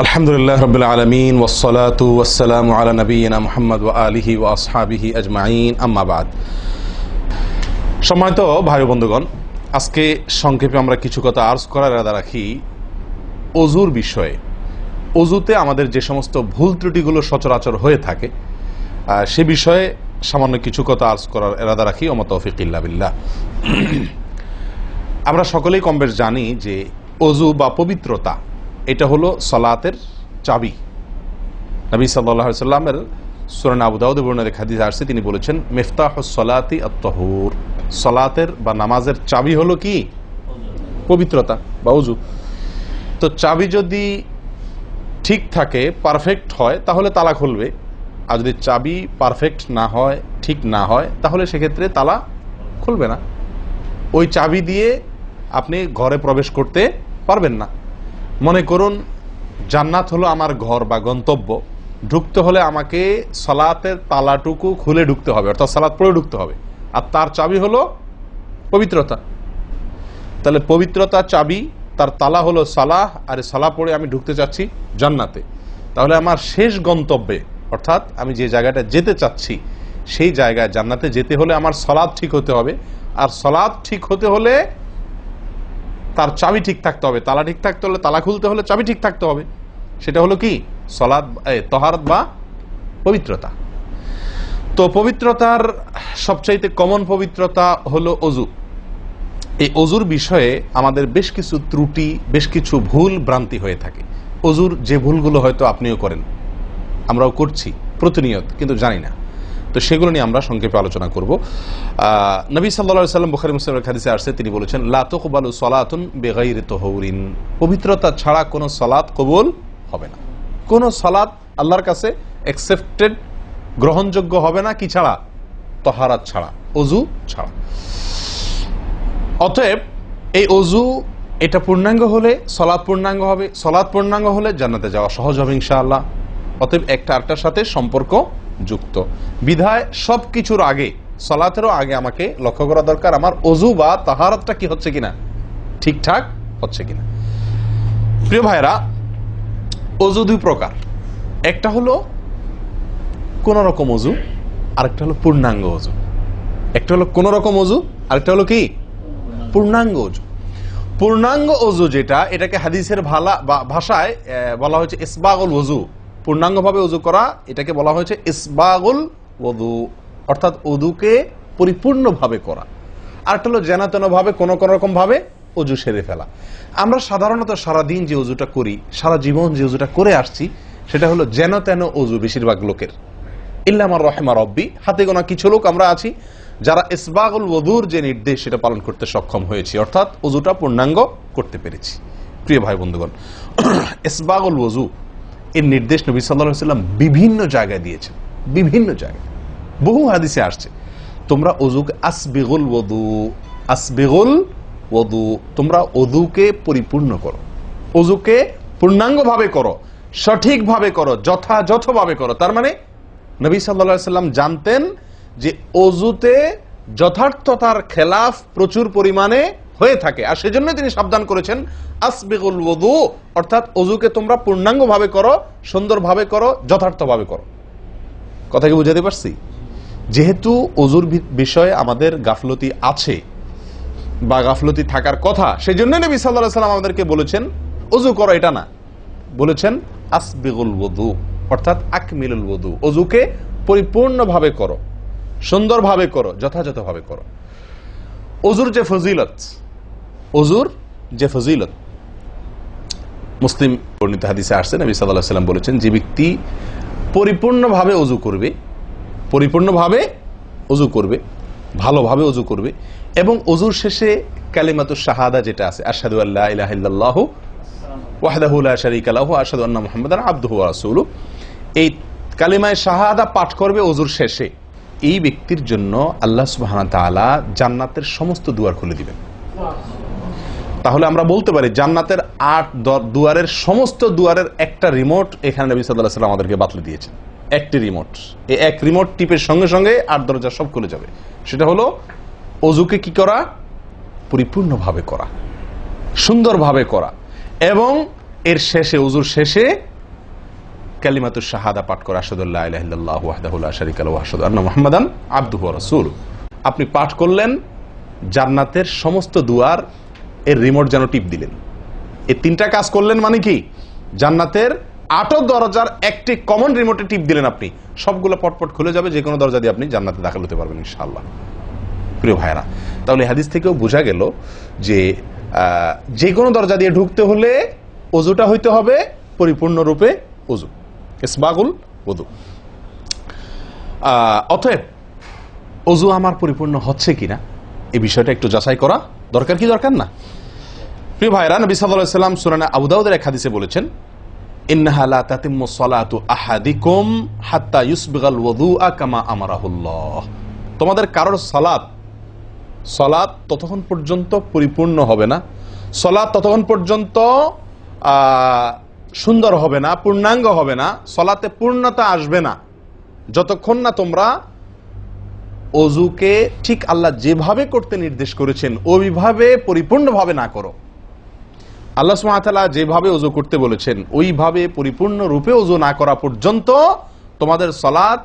আলহামদুলিল্লাহ রাব্বিল আলামিন ওয়াসসালাতু ওয়াসসালামু আলা নবিয়িনা মুহাম্মদ ওয়া আলিহি ওয়া আসহাবিহি আজমাইন, আম্মা বাদ। সম্মানিত ভাই বন্ধুগণ, আজকে সংক্ষেপে আমরা কিছু কথা আর্জ করার ইরাদা রাখি ওযুর বিষয়ে। ওযুতে আমাদের যে সমস্ত ভুল ত্রুটিগুলো সচরাচর হয়ে থাকে সে বিষয়ে সামান্য কিছু কথা আর্জ করার ইরাদা রাখি। ওয়া মা তাওফীক ইল্লা বিল্লাহ। আমরা সকলেই কমবেশ জানি যে ওযু বা পবিত্রতা এটা হলো সালাতের চাবি। নবী সাল্লাল্লাহু আলাইহি ওয়াসাল্লামের সূরা আবু দাউদে বর্ণিত হাদিসে আসছে, তিনি বলেছেন মিফতাহুস সালাতি আত-তাহুর, সালাতের বা নামাজের চাবি হলো কি? পবিত্রতা বা ওযু। তো চাবি যদি ঠিক থাকে, পারফেক্ট হয়, তাহলে তালা খুলবে। আর যদি চাবি পারফেক্ট না হয়, ঠিক না হয়, তাহলে সেক্ষেত্রে তালা খুলবে না। ওই চাবি দিয়ে আপনি ঘরে প্রবেশ করতে পারবেন না। মনে করুন জান্নাত হলো আমার ঘর বা গন্তব্য, ঢুকতে হলে আমাকে সালাতের তালাটুকু খুলে ঢুকতে হবে, অর্থাৎ সালাত পড়ে ঢুকতে হবে, আর তার চাবি হলো পবিত্রতা। তাহলে পবিত্রতা চাবি, তার তালা হলো সালাহ, আর সালাহ পড়ে আমি ঢুকতে চাচ্ছি জান্নাতে। তাহলে আমার শেষ গন্তব্যে, অর্থাৎ আমি যে জায়গাটা যেতে চাচ্ছি সেই জায়গায় জান্নাতে যেতে হলে আমার সালাত ঠিক হতে হবে, আর সালাত ঠিক হতে হলে তার চাবি ঠিক থাকতে হবে। তালা ঠিক থাকতে হলে, তালা খুলতে হলে চাবি ঠিক থাকতে হবে। সেটা হলো কি? সালাত, তাহারাত বা পবিত্রতা। তো পবিত্রতার সবচাইতে কমন পবিত্রতা হলো ওযু। এই ওযুর বিষয়ে আমাদের বেশ কিছু ত্রুটি, বেশ কিছু ভুল ভ্রান্তি হয়ে থাকে। ওযুর যে ভুলগুলো হয়তো আপনিও করেন, আমরাও করছি প্রতিনিয়ত, কিন্তু জানি না। তো সেগুলো নিয়ে আমরা সংক্ষেপে আলোচনা করব। নবী সাল্লাল্লাহু আলাইহি ওয়াসাল্লাম বুখারী মুসলিমের হাদিসে আসছে, তিনি বলেছেন লা তুকবালু সালাতুন বিগাইরি তাহুরিন, পবিত্রতা ছাড়া কোনো সালাত কবুল হবে না। কোনো সালাত আল্লাহর কাছে অ্যাকসেপ্টেড, গ্রহণযোগ্য হবে না কি ছাড়া? তাহারাত ছাড়া, ওযু ছাড়া। অতএব এই ওযু এটা পূর্ণাঙ্গ হলে সালাত পূর্ণাঙ্গ হবে, সালাত পূর্ণাঙ্গ হলে জান্নাতে যাওয়া সহজ হবে ইনশাআল্লাহ। অতএব একটা আরেকটার সাথে সম্পর্ক যুক্ত বিধায় সবকিছুর আগে, সালাতেরও আগে আমাকে লক্ষ্য করা দরকার আমার ওযু বা তাহারাতটা কি হচ্ছে কিনা, ঠিকঠাক হচ্ছে কিনা। প্রিয় ভাইরা, ওযু দুই প্রকার। একটা হলো কোন রকম ওযু, আরেকটা হলো পূর্ণাঙ্গ ওযু। একটা হলো কোন রকম ওযু, আরেকটা হলো কি? পূর্ণাঙ্গ ওযু। পূর্ণাঙ্গ ওযু যেটা, এটাকে হাদিসের ভাষায় বলা হয়েছে ইসবাগুল ওযু। পূর্ণাঙ্গভাবে ওযু করা, এটাকে বলা হয়েছে ইসবাগুল ওযু, অর্থাৎ ওযুকে পরিপূর্ণভাবে করা। আরেকটা হলো যেন তেন ভাবে, কোন কোন রকম ভাবে ওযু সেরে ফেলা। আমরা সাধারণত সারাদিন যে ওযুটা করি, সারা জীবন যে ওযুটা করে আসছি, সেটা হলো যেন তেন ওযু বেশিরভাগ লোকের। ইল্লা মান রাহিমা রব্বি, হাতে গোনা কিছু লোক আমরা আছি যারা ইসবাগুল ওযুর যে নির্দেশ সেটা পালন করতে সক্ষম হয়েছি, অর্থাৎ ওযুটা পূর্ণাঙ্গ করতে পেরেছি। প্রিয় ভাই বন্ধুগণ, ইসবাগুল ওযু এর নির্দেশ নবী সাল্লাল্লাহু আলাইহি ওয়াসাল্লাম বিভিন্ন জায়গায় দিয়েছেন, বিভিন্ন জায়গায় বহু হাদিসে আসছে, তোমরা ওযুকে আসবিগুল ওযু, আসবিগুল ওযু, তোমরা ওযুকে পরিপূর্ণ করো, ওযুকে পূর্ণাঙ্গভাবে করো, সঠিকভাবে করো, যথাযথভাবে করো। তার মানে নবী সাল্লাল্লাহু আলাইহি ওয়াসাল্লাম জানতেন যে ওযুতে যথার্থতার খেলাফ প্রচুর পরিমাণে হয়ে থাকে, আর সেজন্য তিনি সাবধান করেছেন আসবিগুল ওযু, অর্থাৎ ওযুকে তোমরা পূর্ণাঙ্গভাবে করো, সুন্দরভাবে করো, যথার্থভাবে করো। কথা কি বুঝাতে পারছি? যেহেতু ওযুর বিষয়ে আমাদের গাফলতি আছে বা গাফলতি থাকার কথা, সেজন্য নবী সাল্লাল্লাহু আলাইহি ওয়াসাল্লাম আমাদেরকে বলেছেন ওযু করো, এটা না, বলেছেন আসবিগুল ওযু, অর্থাৎ আকমিলুল ওযু, ওযুকে পরিপূর্ণভাবে করো, সুন্দরভাবে করো, যথাযথভাবে করো। ওযুর যে ফজিলত, ওযুর যে ফজিলত মুসলিম বর্ণিত হাদিসে আসছে, নবী সাল্লাল্লাহু আলাইহি ওয়াসাল্লাম বলেছেন যে ব্যক্তি পরিপূর্ণভাবে ওযু করবে, পরিপূর্ণভাবে ওযু করবে, ভালোভাবে ওযু করবে, এবং ওযুর শেষে কালিমাতুশ শাহাদা যেটা আছে, আশহাদু আল্লা ইলাহা ইল্লাল্লাহু ওয়াহদাহু লা শারীকা লাহু ওয়া আশহাদু আন্না মুহাম্মাদান আবদুহু ওয়া রাসূলুহু, এই কালিমায়ে শাহাদা পাঠ করবে ওযুর শেষে, এই ব্যক্তির জন্য আল্লাহ সুবহানাহু ওয়া তাআলা জান্নাতের সমস্ত দুয়ার খুলে দিবেন। তাহলে আমরা বলতে পারি জান্নাতের 8 দুয়ারের সমস্ত দুয়ারের একটা রিমোট এখানে নবী সাল্লাল্লাহু আলাইহি ওয়াসাল্লাম আমাদেরকে বাতলে দিয়েছেন। একটি রিমোট, এই এক রিমোট টিপের সঙ্গে সঙ্গে 8 দরজা সব খুলে যাবে। সেটা হলো ওযুকে কি করা? পরিপূর্ণভাবে করা, সুন্দরভাবে করা, এবং এর শেষে, ওযুর শেষে কালিমাতুশ শাহাদা পাঠ করে আশহাদু আল্লা ইলাহা ইল্লাল্লাহু ওয়াহদাহু লা শারীকা লাহু ওয়া আশহাদু আন্না মুহাম্মাদান আবদুহু ওয়া রাসূলুহু। আপনি পাঠ করলেন, জান্নাতের সমস্ত দুয়ার এর রিমোট যেন টিপ দিলেন। এই তিনটা কাজ করলেন মানে কি? জান্নাতের 8 দরজার একটি কমন রিমোটে টিপ দিলেন, আপনি সবগুলো পটপট খুলে যাবে, যে কোনো দরজা দিয়ে আপনি জান্নাতে দাখিল হতে পারবেন ইনশাআল্লাহ। প্রিয় ভাইরা, তাহলে হাদিস থেকেও বোঝা গেল যে যে কোনো দরজা দিয়ে ঢুকতে হলে ওযুটা হইতে হবে পরিপূর্ণরূপে ওযু, ইসবাগুল ওযু। অতএব ওযু আমার পরিপূর্ণ হচ্ছে কিনা এই বিষয়টা একটু যাচাই করা দরকার, কি দরকার না? প্রিয় ভাইরা, নবী সাল্লাল্লাহু আলাইহি ওয়াসাল্লাম সূরা আবু দাউদের এক হাদিসে বলেছেন, ইন্নাহা লা তাতিম্মু সালাতু আহাদিকুম হাত্তা ইউসবিগাল ওযুআ কামা আমারাহুল্লাহ। তোমাদের কারোর সালাত ততক্ষণ পর্যন্ত পরিপূর্ণ হবে না, সালাত ততক্ষণ পর্যন্ত সুন্দর হবে না, পূর্ণাঙ্গ হবে না, সালাতে পূর্ণতা আসবে না, যতক্ষণ না তোমরা ওযুকে ঠিক আল্লাহ যেভাবে করতে নির্দেশ করেছেন ওইভাবে পরিপূর্ণভাবে না করো। আল্লাহ সুবহানাহু ওয়া তাআলা যেভাবে ওযু করতে বলেছেন ওইভাবে পরিপূর্ণ রূপে ওযু না করা পর্যন্ত তোমাদের সালাত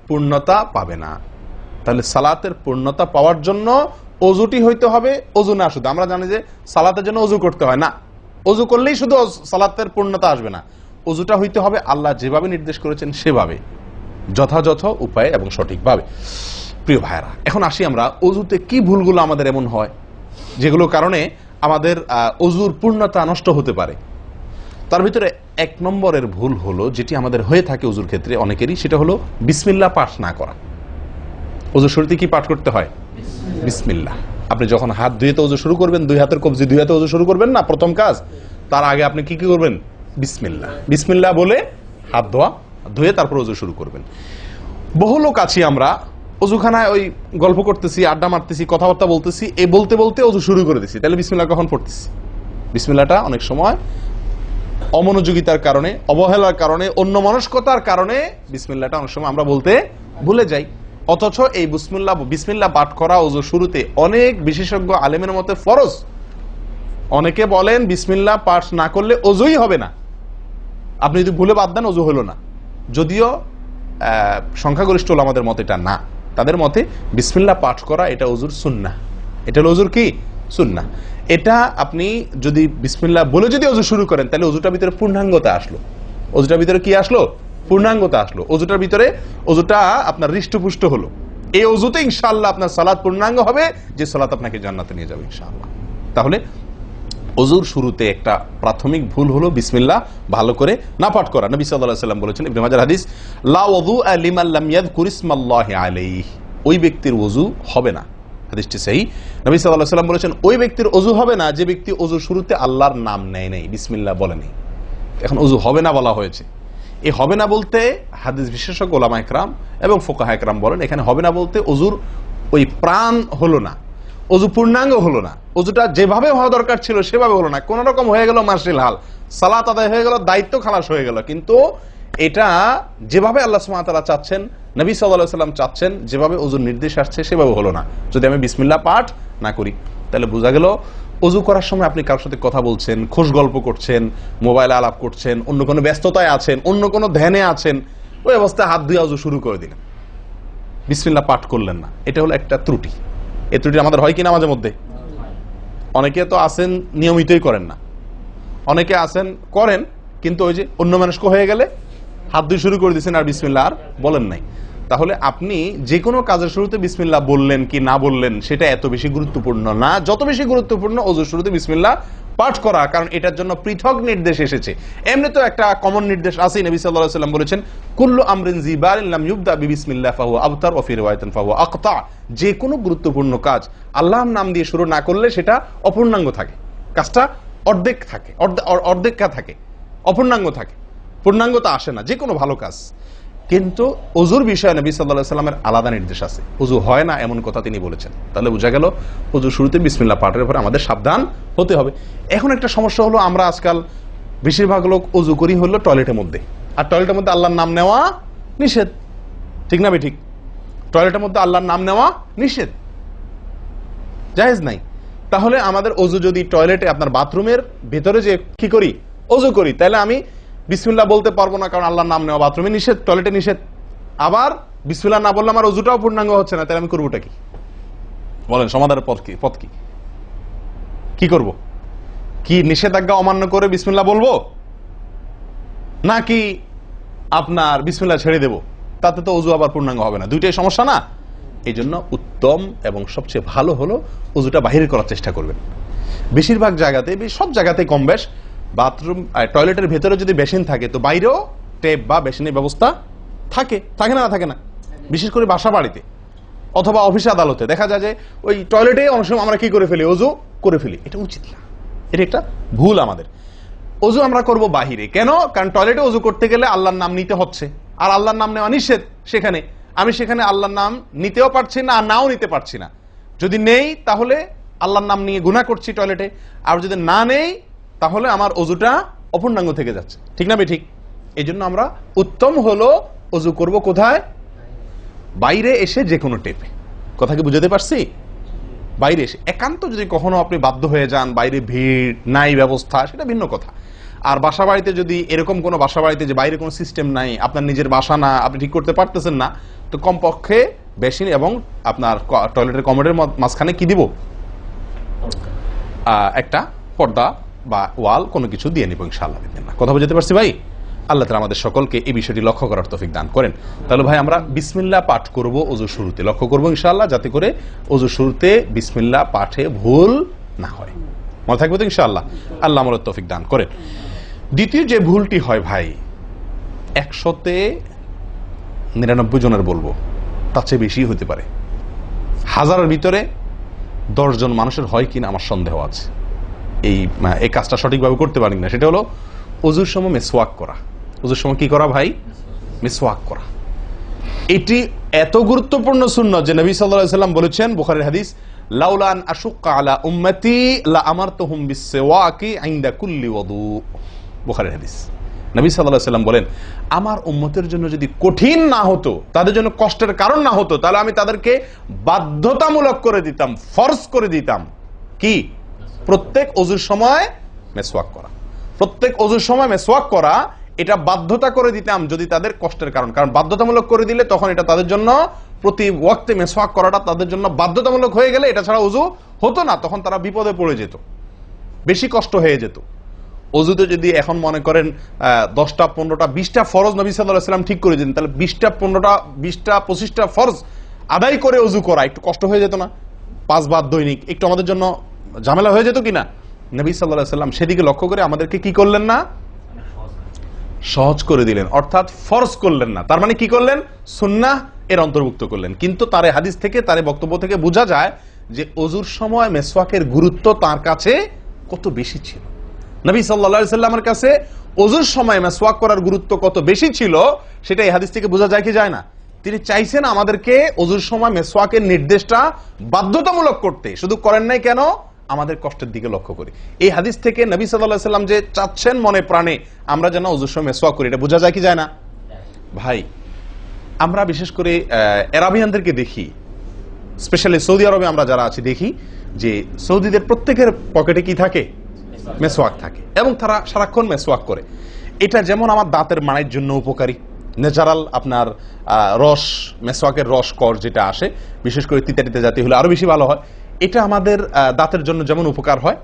পূর্ণতা পাবে না। তাহলে সালাতের পূর্ণতা পাওয়ার জন্য ওযুটি হইতে হবে, ওযু না শুধু। আমরা জানি যে সালাতের জন্য ওযু করতে হয় না, ওযু করলেই শুধু সালাতের পূর্ণতা আসবে না, ওযুটা হইতে হবে আল্লাহ যেভাবে নির্দেশ করেছেন সেভাবে, যথাযথ উপায়ে এবং সঠিকভাবে। প্রিয় ভাইরা, এখন আসি আমরা ওযুতে কি ভুলগুলো আমাদের এমন হয় যেগুলোর কারণে আমাদের ওযুর পূর্ণতা নষ্ট হতে পারে। তার ভিতরে 1 নম্বরের ভুল হলো, যেটি আমাদের হয়ে থাকে ওযুর ক্ষেত্রে অনেকেরই, সেটা হলো বিসমিল্লাহ পাঠ না করা। ওযুর শুরুতে কি পাঠ করতে হয়? বিসমিল্লাহ। আপনি যখন হাত ধুয়ে তো ওযু শুরু করবেন, 2 হাতের কবজি 2 হাতে ওযু শুরু করবেন না, প্রথম কাজ। তার আগে আপনি কি করবেন? বিসমিল্লাহ। বিসমিল্লাহ বলে হাত ধুয়ে তারপর ওযু শুরু করবেন। বহু লোক আছি আমরা ওযুখানায় ওই গল্প করতেছি, আড্ডা মারতেছি, কথাবার্তা বলতেছি, এই বলতে বলতে ওযু শুরু করে দিছি। তাহলে বিসমিল্লাহ কখন পড়তেছি? বিসমিল্লাহটা অনেক সময় অমনোযোগিতার কারণে, অবহেলার কারণে, অন্যমনস্কতার কারণে বিসমিল্লাহটা অনেক সময় আমরা বলতে ভুলে যাই। অথচ এই বিসমিল্লাহ পাঠ করা ওযু শুরুতে অনেক বিশেষজ্ঞ আলেমের মতে ফরজ। অনেকে বলেন বিসমিল্লাহ পাঠ না করলে ওযুই হবে না, আপনি যদি ভুলে বাদ দেন ওযু হলো না। যদিও সংখ্যাগরিষ্ঠ ওলামাদের মতে এটা না, তাদের মতে বিসমিল্লাহ পাঠ করা এটা ওযুর সুন্নাহ। এটা হলো ওযুর কি? সুন্নাহ। এটা আপনি যদি বিসমিল্লাহ বলে যদি ওযু শুরু করেন তাহলে ওযুটার ভিতরে পূর্ণাঙ্গতা আসলো। ওযুটার ভিতরে কি আসলো? পূর্ণাঙ্গতা আসলো। ওযুটার ভিতরে ওযুটা আপনার হৃষ্টপুষ্ট হলো। এই ওযুতে ইনশাআল্লাহ আপনার সালাত পূর্ণাঙ্গ হবে, যে সালাত আপনাকে জান্নাতে নিয়ে যাবে ইনশাআল্লাহ। তাহলে ওযুর শুরুতে একটা প্রাথমিক ভুল হলো বিসমিল্লাহ ভালো করে না পাঠ করা। নবী সাল্লাল্লাহু আলাইহি ওয়াসাল্লাম বলেছেন, ইবনে মাজাহ হাদিস, লা ওযুআ লিমান লাম ইয়াযকুর ইসমাল্লাহি আলাইহি। ওই ব্যক্তির ওযু হবে না, হাদিসটি সহিহ। নবী সাল্লাল্লাহু আলাইহি ওয়াসাল্লাম বলেছেন, ওই ব্যক্তির ওযু হবে না যে ব্যক্তি ওযুর শুরুতে আল্লাহর নাম নেয় নাই, বিসমিল্লাহ বলে নাই। এখন ওযু হবে না বলা হয়েছে। এই হবে না বলতে হাদিস বিশেষজ্ঞ উলামা ইকরাম এবং ফুকাহা ইকরাম বলেন, এখানে হবে না বলতে ওযুর ওই প্রাণ হলো না, ওযু পূর্ণাঙ্গ হলো না, ওযুটা যেভাবে হওয়া দরকার ছিল সেভাবে হলো না। কোন রকম হয়ে গেল মার্শাল হাল, সালাত আদায় হয়ে গেল, দায়িত্ব খালাস হয়ে গেল, কিন্তু এটা যেভাবে আল্লাহ সুবহানাহু ওয়া তাআলা চাচ্ছেন, নবী সাল্লাল্লাহু আলাইহি ওয়াসাল্লাম চাচ্ছেন, যেভাবে ওযুর নির্দেশ আসছে সেভাবে হলো না। যদি আমি বিসমিল্লাহ পাঠ না করি, তাহলে বোঝা গেল ওযু করার সময় আপনি কারোর সাথে কথা বলছেন, খোশ গল্প করছেন, মোবাইলে আলাপ করছেন, অন্য কোনো ব্যস্ততায় আছেন, অন্য কোনো ধ্যানে আছেন, ওই অবস্থায় হাত ধুয়ে ওযু শুরু করে দিলেন, বিসমিল্লাহ পাঠ করলেন না। এটা হলো একটা ত্রুটি। এই ত্রুটি আমাদের হয় কিনা মাঝে মধ্যে? অনেকে তো আছেন নিয়মিতই করেন না, অনেকে আছেন করেন কিন্তু ওই যে অন্য মানুষকে হয়ে গেলে হাত ধুয়ে শুরু করে দিয়েছেন আর বিসমিল্লাহ আর বলেন নাই। তাহলে আপনি যে কোনো কাজের শুরুতে বিসমিল্লাহ বললেন কি না বললেন সেটা এত বেশি গুরুত্বপূর্ণ না, যত বেশি গুরুত্বপূর্ণ ওযুর শুরুতে বিসমিল্লাহ পাঠ করা, কারণ এটার জন্য পৃথক নির্দেশ এসেছে। এমনি তো একটা কমন নির্দেশ আছে, নবী সাল্লাল্লাহু আলাইহি ওয়াসাল্লাম বলেছেন, কুল্লু আমরিন জিবারিন লাম ইউবদা বিবিসমিল্লাহ ফাহুয়া আবতার ওয়া ফি রিওয়ায়াতিন ফাহুয়া আকতা। যে কোনো গুরুত্বপূর্ণ কাজ আল্লাহর নাম দিয়ে শুরু না করলে সেটা অপূর্ণাঙ্গ থাকে, কাজটা অর্ধেক থাকে, অর্ধেকা থাকে, অপূর্ণাঙ্গ থাকে, পূর্ণাঙ্গতা আসে না যে কোনো ভালো কাজ। কিন্তু ওযুর বিষয়ে নবী সাল্লাল্লাহু আলাইহি ওয়াসাল্লামের আলাদা নির্দেশ আছে, ওযু হয় না এমন কথা তিনি বলেছেন। তাহলে বোঝা গেল ওযুর শুরুতে বিসমিল্লাহ পাঠের উপরে আমাদের সাবধান হতে হবে। এখন একটা সমস্যা হলো, আমরা আজকাল বেশিরভাগ লোক ওযু করি হলো টয়লেটের মধ্যে, আর টয়লেটের মধ্যে আল্লাহর নাম নেওয়া নিষেধ, ঠিক না ঠিক? টয়লেটের মধ্যে আল্লাহর নাম নেওয়া নিষেধ, জায়েজ নাই। তাহলে আমাদের ওযু যদি টয়লেটে আপনার বাথরুমের ভেতরে যে কি করি ওযু করি, তাহলে আমি বিসমিল্লাহ বলতে পারবো না কারণ আল্লাহর নাম নেওয়া বাথরুমে নিষেধ, টয়লেটে নিষেধ, আবার বিসমিল্লাহ না বললে আমার ওযুটাও পূর্ণাঙ্গ হচ্ছে না, তাহলে আমি করবোটা কি? বলেন সমাধানের পথ কি? কি করব? কি নিষেধাজ্ঞা অমান্য করে বিসমিল্লাহ বলবো, নাকি আপনার বিসমিল্লাহ ছেড়ে দেব? তাতে তো ওযু আবার পূর্ণাঙ্গ হবে না, দুইটাই সমস্যা না? এই জন্য উত্তম এবং সবচেয়ে ভালো হলো ওযুটা বাহির করার চেষ্টা করবেন। বেশিরভাগ জায়গাতে, সব জায়গাতে কম বেশ, বাথরুম টয়লেটের ভেতরে যদি বেসিন থাকে তো বাইরেও টেপ বা বেসিনের ব্যবস্থা থাকে থাকে না? বিশেষ করে বাসা বাড়িতে অথবা অফিস আদালতে দেখা যায় যে ওই টয়লেটে অনেক সময় আমরা কি করে ফেলি, ওযু করে ফেলি। এটা উচিত না, এটা একটা ভুল আমাদের। ওযু আমরা করব বাহিরে। কেন? কারণ টয়লেটে ওযু করতে গেলে আল্লাহর নাম নিতে হচ্ছে, আর আল্লাহর নাম নেওয়া নিষেধ। আমি সেখানে আল্লাহর নাম নিতেও পারছি না, আর নাও নিতে পারছি না। যদি নেই তাহলে আল্লাহর নাম নিয়ে গুনাহ করছি টয়লেটে, আর যদি না নেই তাহলে আমার ওযুটা অপূর্ণাঙ্গ থেকে যাচ্ছে। ঠিক না ঠিক? এই জন্য আমরা উত্তম হলো ওযু করব কোথায়? বাইরে এসে যে কোনো টেপে। কথা কি বুঝাতে পারছি? বাইরে এসে একান্ত যদি কখনো আপনি বাধ্য হয়ে যান, বাইরে ভিড় নাই, ব্যবস্থা, সেটা ভিন্ন কথা। আর বাসা বাড়িতে যদি এরকম কোনো বাসা বাড়িতে যে বাইরে কোনো সিস্টেম নাই, আপনার নিজের বাসা না, আপনি ঠিক করতে পারতেছেন না, তো কমপক্ষে বেসিন এবং আপনার টয়লেটের কমোডের মাঝখানে কি দিব? একটা পর্দা বা ওয়াল কোনো কিছু দিয়ে নিব ইনশাআল্লাহ। কথা বুঝতে পারছি ভাই? আল্লাহ তাআলা আমাদের সকলকে এই বিষয়টি লক্ষ্য করার তৌফিক দান করেন। তাহলে ভাই আমরা বিসমিল্লাহ পাঠ করব ওযু শুরুতে, লক্ষ্য করব ইনশাআল্লাহ যাতে করে ওযু শুরুতে বিসমিল্লাহ পাঠে ভুল না হয়। মনে থাকবে তো ইনশাআল্লাহ? আল্লাহ আমাদের তৌফিক দান করেন। দ্বিতীয় যে ভুলটি হয় ভাই, 100-99 জনের বলবো, তার চেয়ে বেশি হতে পারে, হাজারের ভিতরে 10 জন মানুষের হয় কিনা আমার সন্দেহ আছে এই কাজটা সঠিকভাবে করতে পারি না। সেটা হলো ওযুর সময় মিসওয়াক করা। ওযুর সময় কি করা ভাই? মিসওয়াক করা। এটি এত গুরুত্বপূর্ণ সুন্নাত যে নবী সাল্লাল্লাহু আলাইহি ওয়াসাল্লাম বলেছেন, বুখারীর হাদিস, লাউলা আন আশুক্কা আলা উম্মতি লা আমারতুহুম বিসওয়াকি ইনদা কুল্লি ওযু। বুখারীর হাদিস। নবী সাল্লাল্লাহু আলাইহি ওয়াসাল্লাম বলেন, আমার উম্মতের জন্য যদি কঠিন না হতো, তাদের জন্য কষ্টের কারণ না হতো, তাহলে আমি তাদেরকে বাধ্যতামূলক করে দিতাম, ফরজ করে দিতাম কি? প্রত্যেক ওযুর সময় মিসওয়াক করা। প্রত্যেক ওযুর সময় মিসওয়াক করা, এটা বাধ্যতা করে দিতাম যদি তাদের কষ্টের কারণ বাধ্যতামূলক করে দিলে তখন এটা তাদের জন্য প্রতি ওয়াক্তে মিসওয়াক করাটা তাদের জন্য বাধ্যতামূলক হয়ে গেলে এটা ছাড়া ওযু হতো না, তখন তারা বিপদে পড়ে যেত, বেশি কষ্ট হয়ে যেত। ওযুতে যদি এখন মনে করেন 10টা 15টা 20টা ফরজ নবী সাল্লাল্লাহু আলাইহি ওয়াসাল্লাম ঠিক করে দিতেন, তাহলে 20টা 15টা 20টা 25টা ফরজ আদায় করে ওযু করা একটু কষ্ট হয়ে যেত না? 5 বার দৈনিক একটু আমাদের জন্য ঝামেলা হয়ে যেত কিনা? নবী সাল্লাল্লাহু আলাইহি ওয়াসাল্লাম সেদিকে লক্ষ্য করে আমাদেরকে কি করলেন না? সহজ করে দিলেন, অর্থাৎ ফরজ করলেন না। তার মানে কি করলেন? সুন্নাহ এর অন্তর্ভুক্ত করলেন। কিন্তু তার হাদিস থেকে, তার বক্তব্য থেকে বোঝা যায় যে ওযুর সময় মিসওয়াকের গুরুত্ব তার কাছে কত বেশি ছিল। নবী সাল্লাল্লাহু আলাইহি ওয়াসাল্লামের কাছে ওযুর সময় মিসওয়াক করার গুরুত্ব কত বেশি ছিল সেটা এই হাদিস থেকে বোঝা যায় কি যায় না? তিনি চাইছেন আমাদেরকে ওযুর সময় মিসওয়াকের নির্দেশটা বাধ্যতামূলক করতে, শুধু করেন নাই কেন? আমাদের কষ্টের দিকে লক্ষ্য করি। এই হাদিস থেকে নবী সাল্লাল্লাহু আলাইহি ওয়াসাল্লাম যে চাচ্ছেন মনে প্রাণে আমরা যেন ওযুর সময় মিসওয়াক করি, এটা বোঝা যায় কি যায় না? ভাই আমরা বিশেষ করে আরবিয়ানদেরকে দেখি, স্পেশালি সৌদি আরবে আমরা যারা আছি দেখি যে সৌদিদের প্রত্যেকের পকেটে কি থাকে? মিসওয়াক থাকে, এবং তারা সারাক্ষণ মিসওয়াক করে। এটা যেমন আমার দাঁতের মাড়ির জন্য উপকারী, ন্যাচারাল আপনার রস, মিসওয়াকের রস কর যেটা আসে, বিশেষ করে তিতা জাতীয় হলে আরো বেশি ভালো হয়। এটা আমাদের দাঁতের জন্য যেমন উপকার হয়,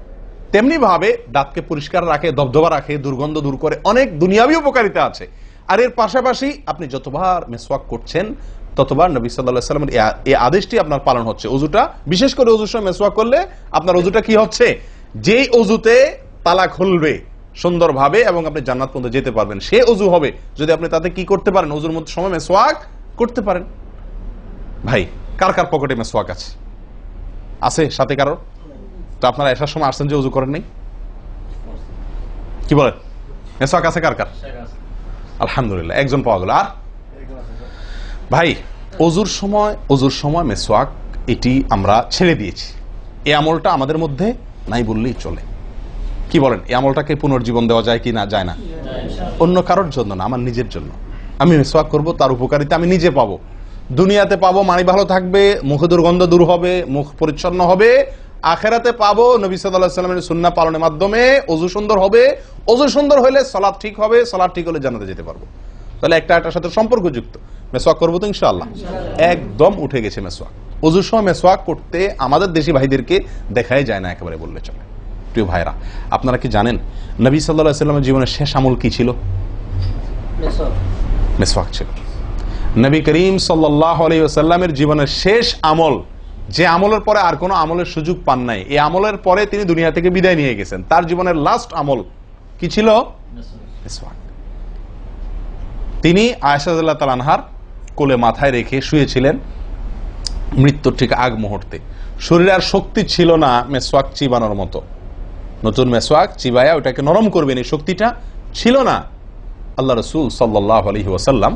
তেমনি ভাবে দাঁতকে পরিষ্কার রাখে, দবদবা রাখে, দুর্গন্ধ দূর করে, অনেক দুনিয়াবী উপকারিতা আছে। আর এর পাশাপাশি আপনি যতবার মিসওয়াক করছেন ততবার নবী সাল্লাল্লাহু আলাইহি ওয়াসাল্লামের এই আদেশটি আপনার পালন হচ্ছে। ওযুটা, বিশেষ করে ওযুর সময় মিসওয়াক করলে আপনার ওযুটা কি হচ্ছে? যেই ওযুতে তালা খুলবে সুন্দরভাবে এবং আপনি জান্নাত পর্যন্ত যেতে পারবেন, সে ওযু হবে যদি আপনি তাতে কি করতে পারেন? ওযুর মধ্যে সময় মিসওয়াক করতে পারেন। ভাই কার কার পকেটে মিসওয়াক আছে? আছে সাথে কারো? তো আপনারা আসার সময় আসছেন যে ওযু করেন নাই? কি বলেন? মিসওয়াক আছে কার কার? আলহামদুলিল্লাহ, একজন পাওয়া গেল। আর ভাই ওযুর সময় মিসওয়াক এটি আমরা ছেড়ে দিয়েছি, এই আমলটা আমাদের মধ্যে নাই বললেই চলে। কি বলেন? এই আমলটাকে পুনর্জীবন দেওয়া যায় কি না? যায় না। অন্য কারোর জন্য না, আমার নিজের জন্য। আমি মিসওয়াক করব, তার উপকারিতা আমি নিজে পাবো, দুনিয়াতে পাবো, মানি ভালো থাকবে, মুখে দুর্গন্ধ দূর হবে, মুখ পরিচ্ছন্ন হবে, আখেরাতে পাবো নবী সাল্লাল্লাহু আলাইহি ওয়াসাল্লামের সুন্নাহ পালনের মাধ্যমে। ওযু সুন্দর হবে, ওযু সুন্দর হলে সালাত ঠিক হবে, সালাত ঠিক হলে জান্নাতে যেতে পারবো। তাহলে একটা একটার সাথে সম্পর্কযুক্ত। মেসওয়াক করবো তো ইনশাআল্লাহ? একদম উঠে গেছে মেসওয়াক। ওযুর সময় মেসওয়াক করতে আমাদের দেশি ভাইদেরকে দেখাই যায় না একেবারে বললে চলে। প্রিয় ভাইরা, আপনারা কি জানেন নবী সাল্লাল্লাহু আলাইহি ওয়াসাল্লামের জীবনের শেষ আমল কি ছিল? মেসওয়াক ছিল। নবী করিম সাল্লাল্লাহু আলাইহি ওয়াসাল্লামের জীবনের শেষ আমল, যে আমলের পরে আর কোনো আমলের সুযোগ পান নাই, এই আমলের পরে তিনি দুনিয়া থেকে বিদায় নিয়ে গেছেন। তার জীবনের লাস্ট আমল কি ছিল? মেসওয়াক। তিনি আয়েশা রাদিয়াল্লাহু তাআলা আনহার কোলে মাথায় রেখে শুয়েছিলেন মৃত্যুর ঠিক আগ মুহূর্তে। শরীরে আর শক্তি ছিল না মেসওয়াক চিবানোর মতো। নতুন মেসওয়াক চিবায়া ওটাকে নরম করবেন, এই শক্তিটা ছিল না। আল্লাহ রাসূল সাল্লাল্লাহু আলাইহি ওয়াসাল্লাম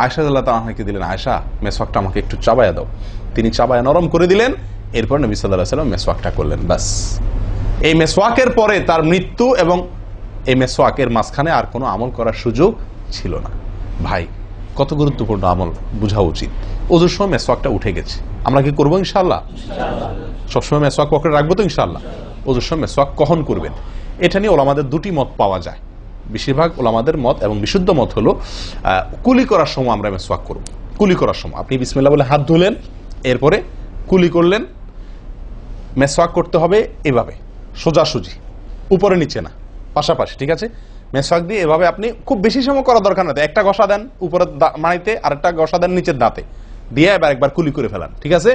আয়েশা রাদিয়াল্লাহু তাআলা আনহাকে দিলেন, আয়েশা মেসওয়াকটা আমাকে একটু চাবায়া দাও। তিনি চাবায়া নরম করে দিলেন। এরপর নবী সাল্লাল্লাহু আলাইহি ওয়াসাল্লাম মেসওয়াকটা করলেন। বাস, এই মেসওয়াকের পরে তার মৃত্যু এবং এই মেসওয়াকের মাঝখানে আর কোনো আমল করার সুযোগ ছিল না। ভাই, কত গুরুত্বপূর্ণ আমল বোঝা উচিত। ওযুর সময় মেসওয়াকটা উঠে গেছে, আমরা কি করবো ইনশাআল্লাহ? সবসময় মেসওয়াক পকেটে রাখবো তো ইনশাআল্লাহ? ওযুর সময় মেসওয়াক কখন করবেন, এটা নিয়ে ওলামাদের দুটি মত পাওয়া যায়। বেশিরভাগ ওলামাদের মত এবং বিশুদ্ধ মত হলো কুলি করার সময় আমরা মেসওয়াক করব। কুলি করার সময় আপনি বিসমিল্লাহ বলে হাত ধুলেন, এরপরে কুলি করলেন। মেসওয়াক করতে হবে এভাবে, সোজাসুজি, উপরে নিচে না, পাশাপাশি, ঠিক আছে? মেসওয়াক দিয়ে এভাবে আপনি খুব বেশি সময় করা দরকার না, একটা ঘষা দেন উপরের মাড়িতে, আরেকটা ঘষা দেন নিচের দাঁতে, দিয়ে এবার একবার কুলি করে ফেলান, ঠিক আছে?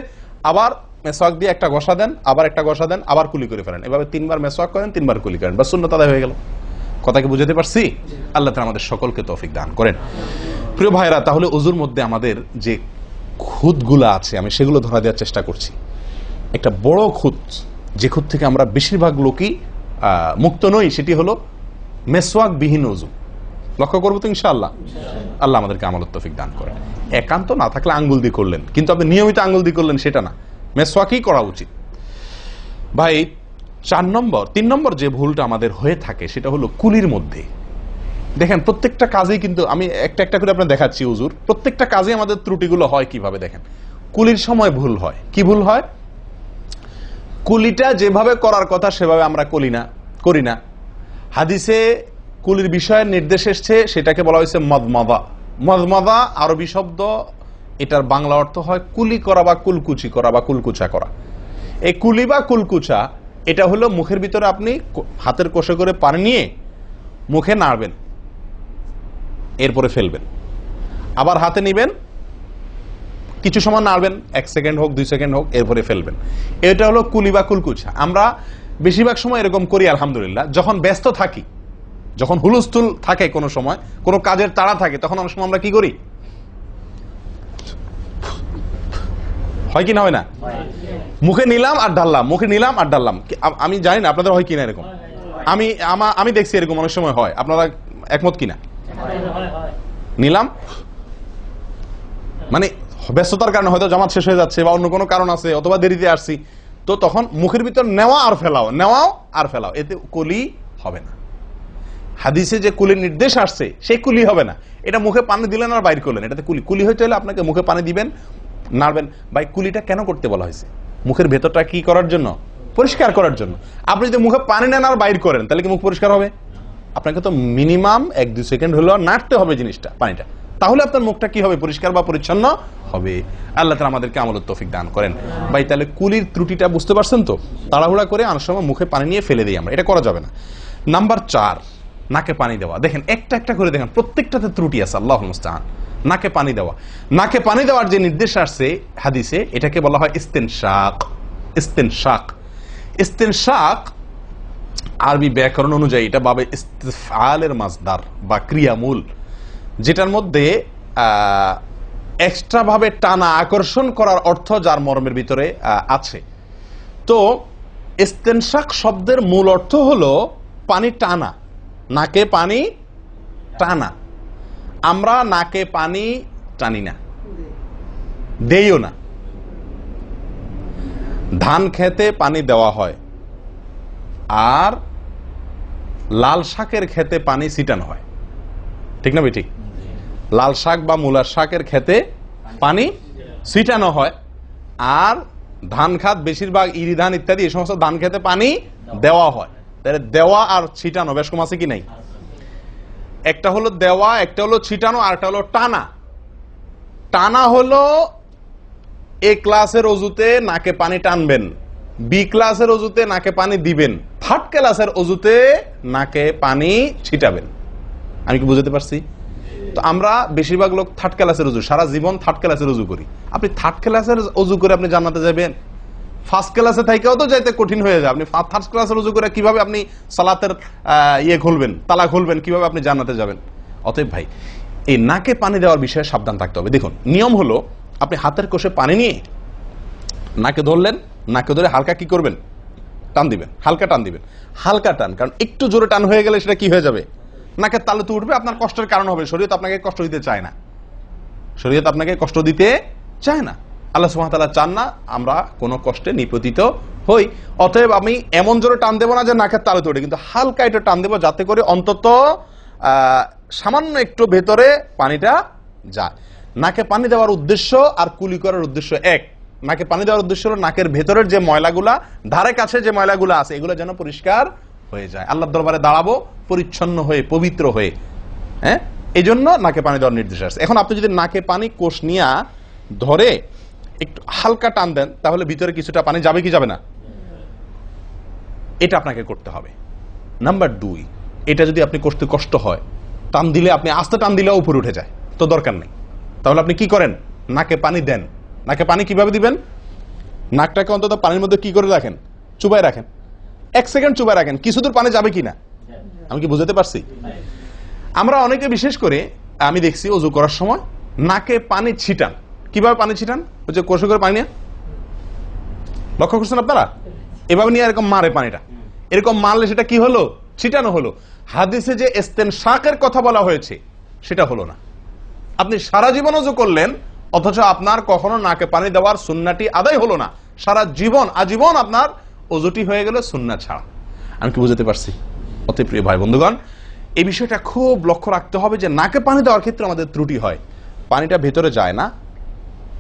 আবার মেসওয়াক দিয়ে একটা ঘষা দেন, আবার একটা ঘষা দেন, আবার কুলি করে ফেলেন। এভাবে 3 বার মেসওয়াক করেন, 3 বার কুলি করেন, বাস সুন্নাত আদায় হয়ে গেল। কথা কি বুঝাতে পারছি? আল্লাহ তাআলা আমাদের সকলকে তৌফিক দান করেন। প্রিয় ভাইরা, তাহলে ওযুর মধ্যে আমাদের যে খুঁতগুলো আছে আমি সেগুলো ধরা দেওয়ার চেষ্টা করছি। একটা বড় খুঁত, যে খুঁত থেকে আমরা বেশিরভাগ লোকই মুক্ত নই, সেটি হলো মেসওয়াক বিহীন ওযু। লক্ষ্য করবো তো ইনশাআল্লাহ? আল্লাহ আমাদেরকে আমলের তৌফিক দান করেন। একান্ত না থাকলে আঙ্গুল দিয়ে করলেন, কিন্তু আপনি নিয়মিত আঙ্গুল দিয়ে করলেন সেটা না, মেসওয়াকই করা উচিত। ভাই, 3 নম্বর যে ভুলটা আমাদের হয়ে থাকে সেটা হলো কুলির মধ্যে। দেখেন প্রত্যেকটা কাজেই কিন্তু আমি একটা একটা করে আপনার দেখাচ্ছি ওযুর, প্রত্যেকটা কাজে আমাদের ত্রুটিগুলো হয় কিভাবে দেখেন। কুলির সময় ভুল হয়। কি ভুল হয়? কুলিটা যেভাবে করার কথা সেভাবে আমরা করি না। হাদিসে কুলির বিষয়ে নির্দেশ এসছে, সেটাকে বলা হয়েছে মদমাদা। মদমাদা আরবি শব্দ, এটার বাংলা অর্থ হয় কুলি করা বা কুলকুচি করা বা কুলকুচা করা। এই কুলি বা কুলকুচা এটা হলো মুখের ভিতরে আপনি হাতের কোষে করে পানি নিয়ে মুখে নাড়বেন, এরপরে ফেলবেন, আবার হাতে নিবেন, কিছু সময় নাড়বেন, 1 সেকেন্ড হোক 2 সেকেন্ড হোক, এরপরে ফেলবেন। এটা হলো কুলি বা কুলকুচা। আমরা বেশিরভাগ সময় এরকম করি আলহামদুলিল্লাহ। যখন ব্যস্ত থাকি, যখন হুলস্থুল থাকে, কোনো সময় কোনো কাজের তাড়া থাকে, তখন অনেক সময় আমরা কি করি? হয় কি না হয় না? মুখে নিলাম আর ঢাললাম, মুখে নিলাম আর ঢাললাম। আমি জানি না আপনাদের হয় কিনা এরকম। আমি দেখছি এরকম অনেক সময় হয়। আপনারা একমত কিনা? নিলাম মানে ব্যস্ততার কারণে হয়তো জামাত শেষ হয়ে যাচ্ছে বা অন্য কোনো কারণ আছে, অথবা দেরিতে আসছি, তো তখন মুখের ভিতর নেওয়া আর ফেলাও, নেওয়াও আর ফেলাও, এতে কুলি হবে না। হাদিসে যে কুলির নির্দেশ আসছে সেই কুলি হবে না। এটা মুখে পানি দিলেন আর বাইর করলেন, এটাতে কুলি হইতে হলে আপনাকে মুখে পানি দিবেন, নাড়বেন। ভাই, কুলিটা কেন করতে বলা হয়েছে? মুখের ভেতরটা কি করার জন্য? পরিষ্কার করার জন্য। আপনি যদি মুখে পানি নেন আর বাইর করেন, তাহলে কি মুখ পরিষ্কার হবে? আপনাকে তো মিনিমাম 1-2 সেকেন্ড হলেও নাড়তে হবে জিনিসটা, পানিটা, তাহলে আপনার মুখটা কি হবে? পরিষ্কার বা পরিচ্ছন্ন হবে। আল্লাহ তাআলা আমাদেরকে আমলের তৌফিক দান করেন। ভাই, তাহলে কুলির ত্রুটিটা বুঝতে পারছেন তো? তাড়াহুড়া করে অনেক সময় মুখে পানি নিয়ে ফেলে দিই আমরা, এটা করা যাবে না। নাম্বার 4, নাকে পানি দেওয়া। দেখেন একটা একটা করে দেখেন, প্রত্যেকটাতে ত্রুটি আছে। আল্লাহুল মুস্তাআন। নাকে পানি দেওয়া, নাকে পানি দেওয়ার যে নির্দেশ আসছে হাদিসে, এটাকে বলা হয় ইস্তেনশাক। ইস্তেনশাক, ইস্তেনশাক আরবি ব্যাকরণ অনুযায়ী এটা বাবে ইস্তিফআলের মাসদার বা ক্রিয়ামূল, যেটার মধ্যে এক্সট্রা ভাবে টানা, আকর্ষণ করার অর্থ যার মর্মের ভিতরে আছে। তো ইস্তেনশাক শব্দের মূল অর্থ হলো পানি টানা, নাকে পানি টানা। আমরা নাকে পানি টানি না, দেইও না। ধান খেতে পানি দেওয়া হয়, আর লাল শাকের খেতে পানি ছিটানো হয়, ঠিক না? ঠিক। লাল শাক বা মূলার শাকের খেতে পানি ছিটানো হয়, আর ধান খাত বেশিরভাগ ইরি ধান ইত্যাদি এই সমস্ত ধান খেতে পানি দেওয়া হয়। তাহলে দেওয়া আর ছিটানো বেশ কম আছে কি নাই? একটা হলো দেওয়া, একটা হলো ছিটানো, আর একটা হলো টানা। টানা হলো এ ক্লাসের অজুতে নাকে পানি টানবেন, বি ক্লাসের অজুতে নাকে পানি দিবেন, থার্ড ক্লাসের অজুতে নাকে পানি ছিটাবেন। আমি কি বুঝতে পারছি? তো আমরা বেশিরভাগ লোক থার্ড ক্লাসের অজু, সারা জীবন থার্ড ক্লাসের অজু করি। আপনি থার্ড ক্লাসের অজু করে আপনি জান্নাতে যাবেন? ফার্স্ট ক্লাসে থাইকেও তো যাইতে কঠিন হয়ে যায়। আপনি থার্ড ক্লাসের অজু করে কিভাবে আপনি সালাতের খুলবেন, তালা খুলবেন, কিভাবে আপনি জান্নাতে যাবেন? অতএব ভাই, এই নাকে পানি দেওয়ার বিষয়ে সাবধান থাকতে হবে। দেখুন, নিয়ম হলো আপনি হাতের কোষে পানি নিয়ে নাকে ধরলেন, নাকে ধরে হালকা কি করবেন? টান দিবেন, হালকা টান দিবেন, হালকা টান। কারণ একটু জোরে টান হয়ে গেলে সেটা কি হয়ে যাবে? নাকের তালুতে উঠবে, আপনার কষ্টের কারণ হবে। শরীয়ত আপনাকে কষ্ট দিতে চায় না, শরীয়ত আপনাকে কষ্ট দিতে চায় না। আল্লাহ সুবহানাহু ওয়া তাআলা চান না আমরা কোনো কষ্টে নিপতিত হই। অতএব আমি এমন জোরে টান দেবো না যে নাকের তালুতে উঠে, কিন্তু হালকা একটু টান দেবো যাতে করে অন্তত সামান্য একটু ভেতরে পানিটা যায়। নাকে পানি দেওয়ার উদ্দেশ্য আর কুলি করার উদ্দেশ্য এক। নাকে পানি দেওয়ার উদ্দেশ্য হলো নাকের ভেতরের যে ময়লাগুলা, ধারে কাছে যে ময়লাগুলা আছে, এগুলো যেন পরিষ্কার হয়ে যায়। আল্লাহর দরবারে দাঁড়াবো পরিচ্ছন্ন হয়ে, পবিত্র হয়ে। হ্যাঁ, এই জন্য নাকে পানি দেওয়ার নির্দেশ আছে। এখন আপনি যদি নাকে পানি কোষ নিয়ে ধরে একটু হালকা টান দেন, তাহলে ভিতরে কিছুটা পানি যাবে কি যাবে না? এটা আপনাকে করতে হবে। নাম্বার 2, এটা যদি আপনি করতে কষ্ট হয়, টান দিলে, আপনি আস্তে টান দিলেও উপরে উঠে যায়, তো দরকার নেই। তাহলে আপনি কি করেন? নাকে পানি দেন। নাকে পানি কিভাবে দিবেন? নাকটাকে অন্তত পানির মধ্যে কি করে রাখেন? চুবাই রাখেন, 1 সেকেন্ড চুবাই রাখেন, কিছু দূর পানি যাবে কিনা। আমি কি বুঝতে পারছি? আমরা অনেকে বিশেষ করে আমি দেখছি ওযু করার সময় নাকে পানি ছিটান। কিভাবে পানি ছিটান? ওই যে কষে করে পানি নিয়ে, লক্ষ্য করছেন আপনারা? এভাবে নিয়ে এরকম মারে পানিটা, এরকম মারলে সেটা কি হলো? ছিটানো হলো। হাদিসে যে ইস্তেনশাকের কথা বলা হয়েছে সেটা হলো না। আপনি সারা জীবন ওযু করলেন, অথচ আপনার কখনো নাকে পানি দেওয়ার সুন্নাহটি আদায় হলো না। সারা জীবন, আজীবন আপনার ওযুটি হয়ে গেল সুন্নাহ ছাড়া। আমি কি বুঝতে পারছি? অতি প্রিয় ভাই বন্ধুগণ, এই বিষয়টা খুব লক্ষ্য রাখতে হবে যে নাকে পানি দেওয়ার ক্ষেত্রে আমাদের ত্রুটি হয়, পানিটা ভেতরে যায় না।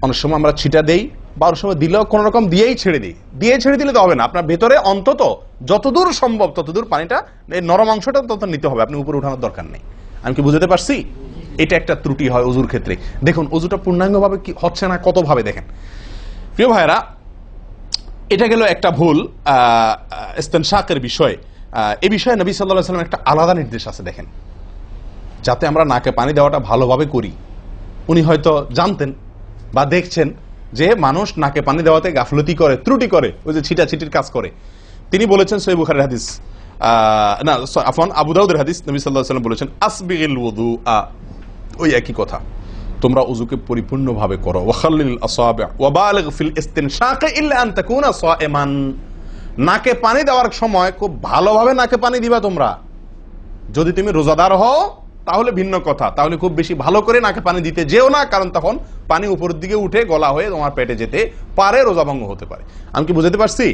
অনেক সময় আমরা ছিটা দেই, বা অনেক সময় দিলেও কোন রকম দিয়েই ছেড়ে দিই। দিয়ে ছেড়ে দিলে তো হবে না, আপনার ভেতরে অন্তত যতদূর সম্ভব ততদূর পানিটা, এই নরম অংশটা তত নিতে হবে, আপনি উপরে উঠানোর দরকার নেই। আমি কি বুঝতে পারছি? এটা একটা ত্রুটি হয় ওযুর ক্ষেত্রে। দেখুন, ওযুটা পূর্ণাঙ্গভাবে কি হচ্ছে না, কত ভাবে দেখেন। প্রিয় ভাইরা, এটা গেল একটা ভুল ইস্তেনশাকের বিষয়ে। এই বিষয়ে নবী সাল্লাল্লাহু আলাইহি ওয়াসাল্লাম একটা আলাদা নির্দেশ আছে দেখেন, যাতে আমরা নাকে পানি দেওয়াটা ভালোভাবে করি। উনি হয়তো জানতেন বা দেখছেন যে মানুষ নাকে পানি দেওয়াতে গাফলতি করে, ত্রুটি করে, ওই যে ছিটাছিটির কাজ করে। তিনি বলেছেন, সহিহ বুখারীর হাদিস, না আফওয়ান আবু দাউদের হাদিস, নবী সাল্লাল্লাহু আলাইহি ওয়াসাল্লাম বলেছেন, আসবিগিল ওযুআ, ওই একই কথা, তোমরা ওযুকে পরিপূর্ণভাবে করো। ওয়াখাল্লিল আসাবি' ওয়া বালিগ ফিল ইস্তিনশাক ইল্লা আন তাকুনা সাইমান। নাকে পানি দেওয়ার সময় খুব ভালোভাবে নাকে পানি দিবা তোমরা। যদি তুমি রোজাদার হও তাহলে ভিন্ন কথা, তাহলে খুব বেশি ভালো করে নাকে পানি দিতে যেও না, কারণ তখন পানি উপরের দিকে উঠে গলা হয়ে তোমার পেটে যেতে পারে, রোজা ভঙ্গ হতে পারে। আমি কি বুঝতে পারছি?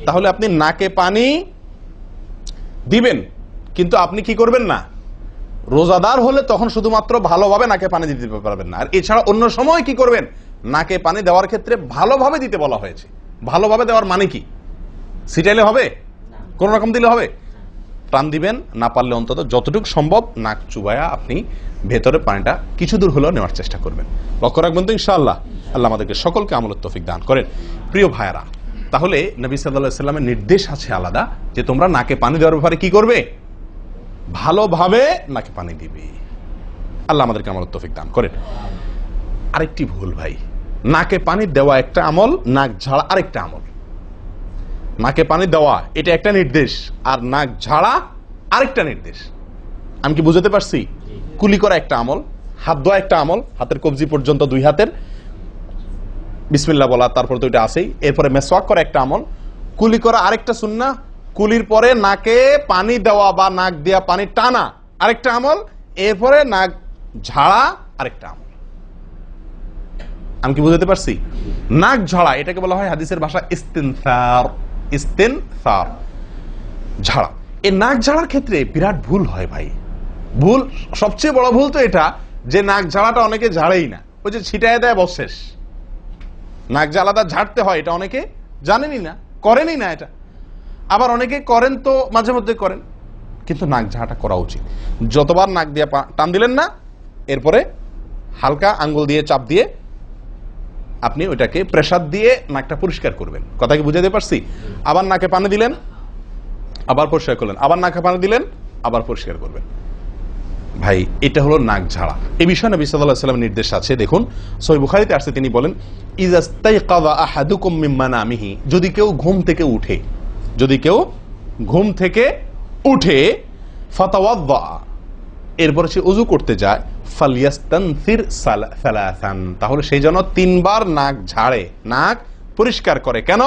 তাহলে আপনি নাকে পানি দিবেন, কিন্তু আপনি কি করবেন না, রোজাদার হলে তখন শুধুমাত্র ভালোভাবে নাকে পানি দিতে পারবেন না। আর এছাড়া অন্য সময় কি করবেন? নাকে পানি দেওয়ার ক্ষেত্রে ভালোভাবে দিতে বলা হয়েছে। ভালোভাবে দেওয়ার মানে কি? ছিটাইলে হবে? কোন রকম দিলে হবে? টান দিবেন, না পারলে অন্তত যতটুকু সম্ভব নাক চুবায়া আপনি ভেতরে পানিটা কিছু দূর হলেও নেওয়ার চেষ্টা করবেন। লক্ষ্য রাখবেন তো ইনশাআল্লাহ। আল্লাহ আমাদেরকে সকলকে আমলের তৌফিক দান করেন। প্রিয় ভাইরা, তাহলে নবী সাল্লাল্লাহু আলাইহি ওয়াসাল্লামের নির্দেশ আছে আলাদা, যে তোমরা নাকে পানি দেওয়ার ব্যাপারে কি করবে? ভালোভাবে নাকে পানি দিবে। আল্লাহ আমাদেরকে আমলের তৌফিক দান করেন। আরেকটি ভুল ভাই, নাকে পানি দেওয়া একটা আমল, নাক ঝাড়া আরেকটা আমল। নাকে পানি দেওয়া এটা একটা নির্দেশ, আর নাক ঝাড়া আরেকটা নির্দেশ। আমি কি বুঝতে পারছি? কুলি করা একটা আমল, হাত ধোয়া একটা আমল, হাতের কবজি পর্যন্ত 2 হাতের বিসমিল্লাহ বলা, তারপর তো এটা আছেই। এরপরে মেসওয়াক করা একটা আমল, কুলি করা আরেকটা সুন্নাহ, কুলির পরে নাকে পানি দেওয়া বা নাক দিয়া পানি টানা আরেকটা আমল, এরপরে নাক ঝাড়া আরেকটা আমল। আমি কি বুঝতে পারছি? নাক ঝাড়া এটাকে বলা হয় হাদিসের ভাষা ইস্তিনসার। ইস্তিনসার, ঝাড়া। এই নাক ঝাড়ার ক্ষেত্রে বিরাট ভুল হয় ভাই। ভুল, সবচেয়ে বড় ভুল তো এটা যে নাক ঝাড়াটা অনেকে ঝাড়েই না, ওই যে ছিটায় দেয় বস শেষ। নাক যে আলাদা ঝাড়তে হয় এটা অনেকে জানেনই না, করেনই না এটা। আবার অনেকে করেন তো মাঝে মধ্যে করেন, কিন্তু নাক ঝাড়াটা করা উচিত। যতবার নাক দিয়ে টান দিলেন না, এরপরে হালকা আঙ্গুল দিয়ে চাপ দিয়ে আপনি ওইটাকে প্রেসার দিয়ে নাকটা পরিষ্কার করবেন। কথা কি বুঝাতে পারছি? আবার নাকে পানি দিলেন, আবার পরিষ্কার করলেন, আবার নাকে পানি দিলেন, আবার পরিষ্কার করবেন। ভাই এটা হলো নাক ঝাড়া। এই বিষয়ে নবী সাল্লাল্লাহু আলাইহি ওয়াসাল্লামের নির্দেশ আছে। দেখুন সহিহ বুখারীতে আসছে, তিনি বলেন ইযাস্তাইকাযা আহাদুকুম মিন মানামিহি, যদি কেউ ঘুম থেকে উঠে, যদি কেউ ঘুম থেকে উঠে ফাতাওয়াদ্দা, এরপর সে ওযু করতে যায়, ফালইয়াস্তানসির সালাসান, তাহলে সে যেন 3 বার নাক ঝাড়ে, নাক পরিষ্কার করে। কেন?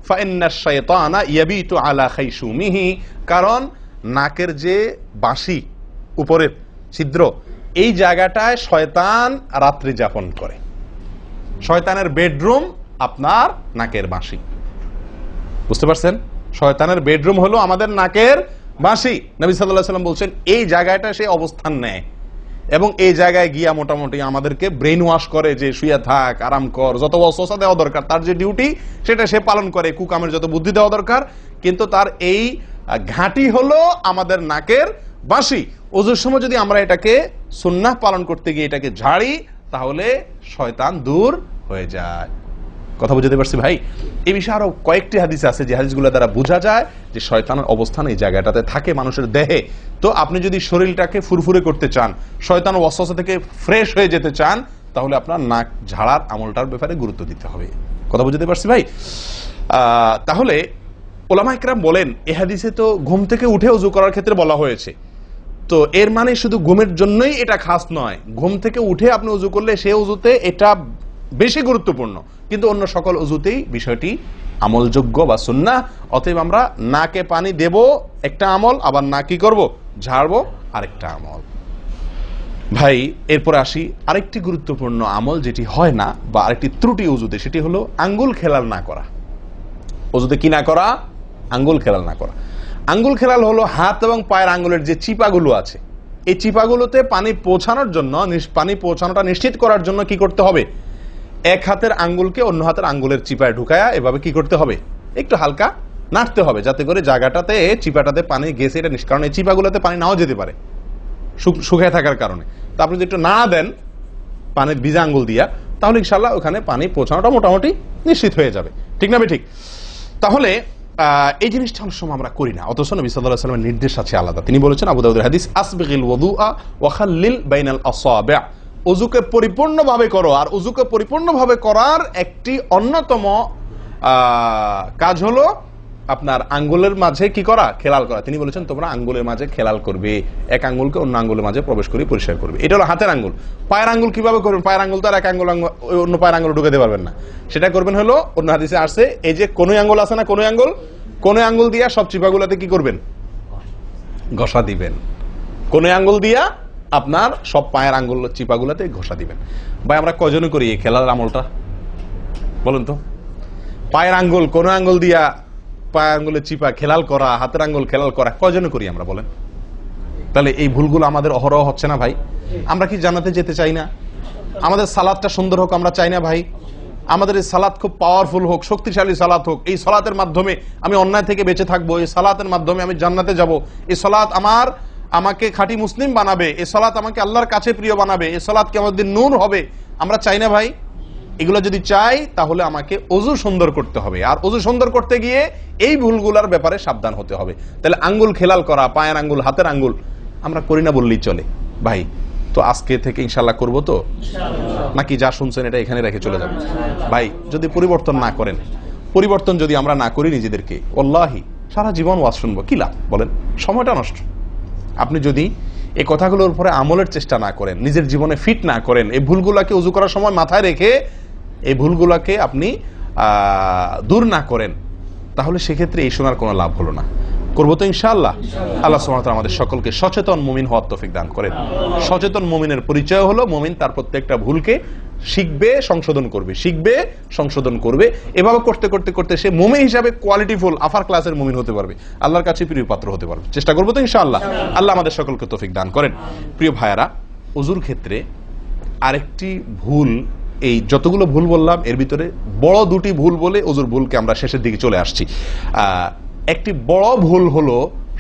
ফাইন্নাশ শাইতানা ইয়াবিতু আলা খাইশুমিহি, কারণ নাকের যে বাঁশি উপরের ছিদ্র, এই জায়গাটায় শয়তান রাত্রি যাপন করে। শয়তানের বেডরুম আপনার নাকের বাঁশি, বুঝতে পারছেন? শয়তানের বেডরুম হলো আমাদের নাকের বাঁশি। নবী সাল্লাল্লাহু আলাইহি ওয়াসাল্লাম বলছেন এই জায়গাটা সে অবস্থান নেয় এবং এই জায়গায় গিয়া মোটামুটি আমাদেরকে ব্রেন ওয়াশ করে, যে শুয়ে থাক, আরাম কর, যত ওয়াসওয়াসা দেওয়া দরকার, তার যে ডিউটি সেটা সে পালন করে, কুকামের যত বুদ্ধি দেওয়া দরকার, কিন্তু তার এই ঘাঁটি হলো আমাদের নাকের বাঁশি। ওযুর সময় যদি আমরা এটাকে সুন্নাহ পালন করতে গিয়ে এটাকে ঝাড়ি, তাহলে শয়তান দূর হয়ে যায়। কথা বুঝতে পারছি ভাই? এই বিষয়ে আরো কয়েকটি হাদিস আছে, যে হাদিসগুলো দ্বারা বোঝা যায় যে শয়তানের অবস্থান এই জায়গাটাতে থাকে মানুষের দেহে। তো আপনি যদি শরীরটাকে ফুরফুরে করতে চান, শয়তান ওয়াসওয়াসা থেকে ফ্রেশ হয়ে যেতে চান, তাহলে আপনার নাক ঝাড়ার আমলটার ব্যাপারে গুরুত্ব দিতে হবে। কথা বুঝতে পারছি ভাই? তাহলে উলামা ইকরাম বলেন এই হাদিসে তো ঘুম থেকে উঠে ওযু করার ক্ষেত্রে বলা হয়েছে, তো এর মানে শুধু ঘুমের জন্যই এটা খাস নয়, ঘুম থেকে উঠে আপনি ওযু করলে সে ওযুতে এটা বেশি গুরুত্বপূর্ণ, কিন্তু অন্য সকল ওযুতেই বিষয়টি আমলযোগ্য বা সুন্নাহ। অতএব আমরা নাকে পানি দেব একটা আমল, আবার না কি করব, ঝাড়বো আরেকটা আমল। ভাই এরপরে আসি আরেকটি গুরুত্বপূর্ণ আমল যেটি হয় না, বা আরেকটি ত্রুটি ওযুতে, সেটি হলো আঙ্গুল খেলাল না করা। ওযুতে কি না করা? আঙ্গুল খেলাল না করা। আঙ্গুল খেলাল হলো হাত এবং পায়ের আঙ্গুলের যে চিপাগুলো আছে, এই চিপাগুলোতে পানি পৌঁছানোর জন্য, পানি পৌঁছানোটা নিশ্চিত করার জন্য কি করতে হবে? এক হাতের আঙ্গুলকে অন্য হাতের আঙ্গুলের চিপায় ঢুকায়া এভাবে কি করতে হবে? একটু হালকা নাড়তে হবে, যাতে করে জায়গাটাতে চিপাটাতে পানি গেছে এটা কারণ এই চিপাগুলোতে পানি নাও যেতে পারে শুকিয়ে থাকার কারণে। তো আপনি যদি একটু নাড়া দেন পানির ভিজা আঙ্গুল দিয়া, তাহলে ইনশাআল্লাহ ওখানে পানি পৌঁছানোটা মোটামুটি নিশ্চিত হয়ে যাবে। ঠিক না ঠিক? তাহলে এই জিনিসটা অনেক সময় আমরা করি না, অথচ নবী সাল্লাল্লাহু আলাইহি ওয়াসাল্লামের নির্দেশ আছে আলাদা। তিনি বলেছেন, আবু দাউদের হাদিস, আসবিগিল ওযুআ ওয়া খাল্লিল বাইনাল আসাবি', ওযুকে পরিপূর্ণভাবে করো। আর ওযুকে পরিপূর্ণভাবে করার একটি অন্যতম কাজ হলো আপনার আঙ্গুলের মাঝে কি করা? খেলাল করা। তিনি বলেছেন তোমরা আঙ্গুলের মাঝে খেলাল করবে, এক আঙ্গুলকে অন্য আঙ্গুলের মাঝে প্রবেশ করে পরিষ্কার করবে। এটা হলো হাতের আঙ্গুল। পায়ের আঙ্গুল কিভাবে করবেন? পায়ের আঙ্গুল তো আর এক আঙ্গুল অন্য পায়ের আঙ্গুল ঢুকাতে পারবেন না, সেটা করবেন হলো অন্য হাদিসে আসছে, এই যে কোন আঙ্গুল আছে না, কোন আঙ্গুল দিয়া সব চিপাগুলোতে কি করবেন? ঘষা দিবেন। কোন আঙ্গুল দিয়া আপনার সব পায়ের আঙ্গুল চিপাগুলোতে ঘষা দিবেন। ভাই আমরা কজনে করি এই খেলার আমলটা বলেন তো? পায়ের আঙ্গুল কোন আঙ্গুল দিয়া পায়ের আঙ্গুলের চিপা খেলাল করা, হাতের আঙ্গুল খেলাল করা, কজনে করি আমরা বলেন? তাহলে এই ভুলগুলো আমাদের অহরহ হচ্ছে না ভাই? আমরা কি জান্নাতে যেতে চাই না? আমাদের সালাতটা সুন্দর হোক আমরা চাই না ভাই? আমাদের এই সালাত খুব পাওয়ারফুল হোক, শক্তিশালী সালাত হোক, এই সালাতের মাধ্যমে আমি অন্যায় থেকে বেঁচে থাকবো, এই সালাতের মাধ্যমে আমি জান্নাতে যাব, এই সালাত আমাকে খাঁটি মুসলিম বানাবে, এই সালাত আমাকে আল্লাহর কাছে প্রিয় বানাবে, এই সালাত কি আমাদের নূর হবে, আমরা চাই না ভাই? এগুলো যদি চাই তাহলে আমাকে ওযু সুন্দর করতে হবে, আর ওযু সুন্দর করতে গিয়ে এই ভুলগুলোর ব্যাপারে সাবধান হতে হবে। তাহলে আঙ্গুল খেলাল করা, পায়ের আঙ্গুল, হাতের আঙ্গুল আমরা করি না বললেই চলে ভাই। তো আজকে থেকে ইনশাআল্লাহ করবো তো, নাকি যা শুনছেন এটা এখানে রেখে চলে যাবে? ভাই যদি পরিবর্তন না করেন, পরিবর্তন যদি আমরা না করি নিজেদেরকে, ওয়াল্লাহি সারা জীবন ওয়াজ শুনবো, কি লাভ বলেন? সময়টা নষ্ট। আপনি যদি এই কথাগুলোর উপরে আমলের চেষ্টা না করেন, নিজের জীবনে ফিট না করেন, এই ভুলগুলাকে ওযু করার সময় মাথায় রেখে এই ভুলগুলাকে আপনি দূর না করেন, তাহলে সেক্ষেত্রে এই শোনার কোনো লাভ হলো না। করবো তো ইনশাআল্লাহ। আল্লাহ সুবহানাহু ওয়া তাআলা আমাদের সকলকে সচেতন মুমিন হওয়ার তৌফিক দান করেন। সচেতন মুমিনের পরিচয় হলো মুমিন তার প্রত্যেকটা ভুলকে শিখবে, সংশোধন করবে, শিখবে, সংশোধন করবে। এভাবে করতে করতে করতে সে মুমিন হিসাবে কোয়ালিটিফুল আফার ক্লাসের মুমিন হতে পারবে, আল্লাহর কাছে প্রিয় পাত্র হতে পারবে। চেষ্টা করবো তো ইনশাআল্লাহ। আল্লাহ আমাদের সকলকে তৌফিক দান করেন। প্রিয় ভাইয়ারা, ওযুর ক্ষেত্রে আরেকটি ভুল এই যতগুলো ভুল বললাম এর ভিতরে বড় দুটি ভুল বলে ওজুর ভুলকে আমরা শেষের দিকে চলে আসছি। একটি বড় ভুল হলো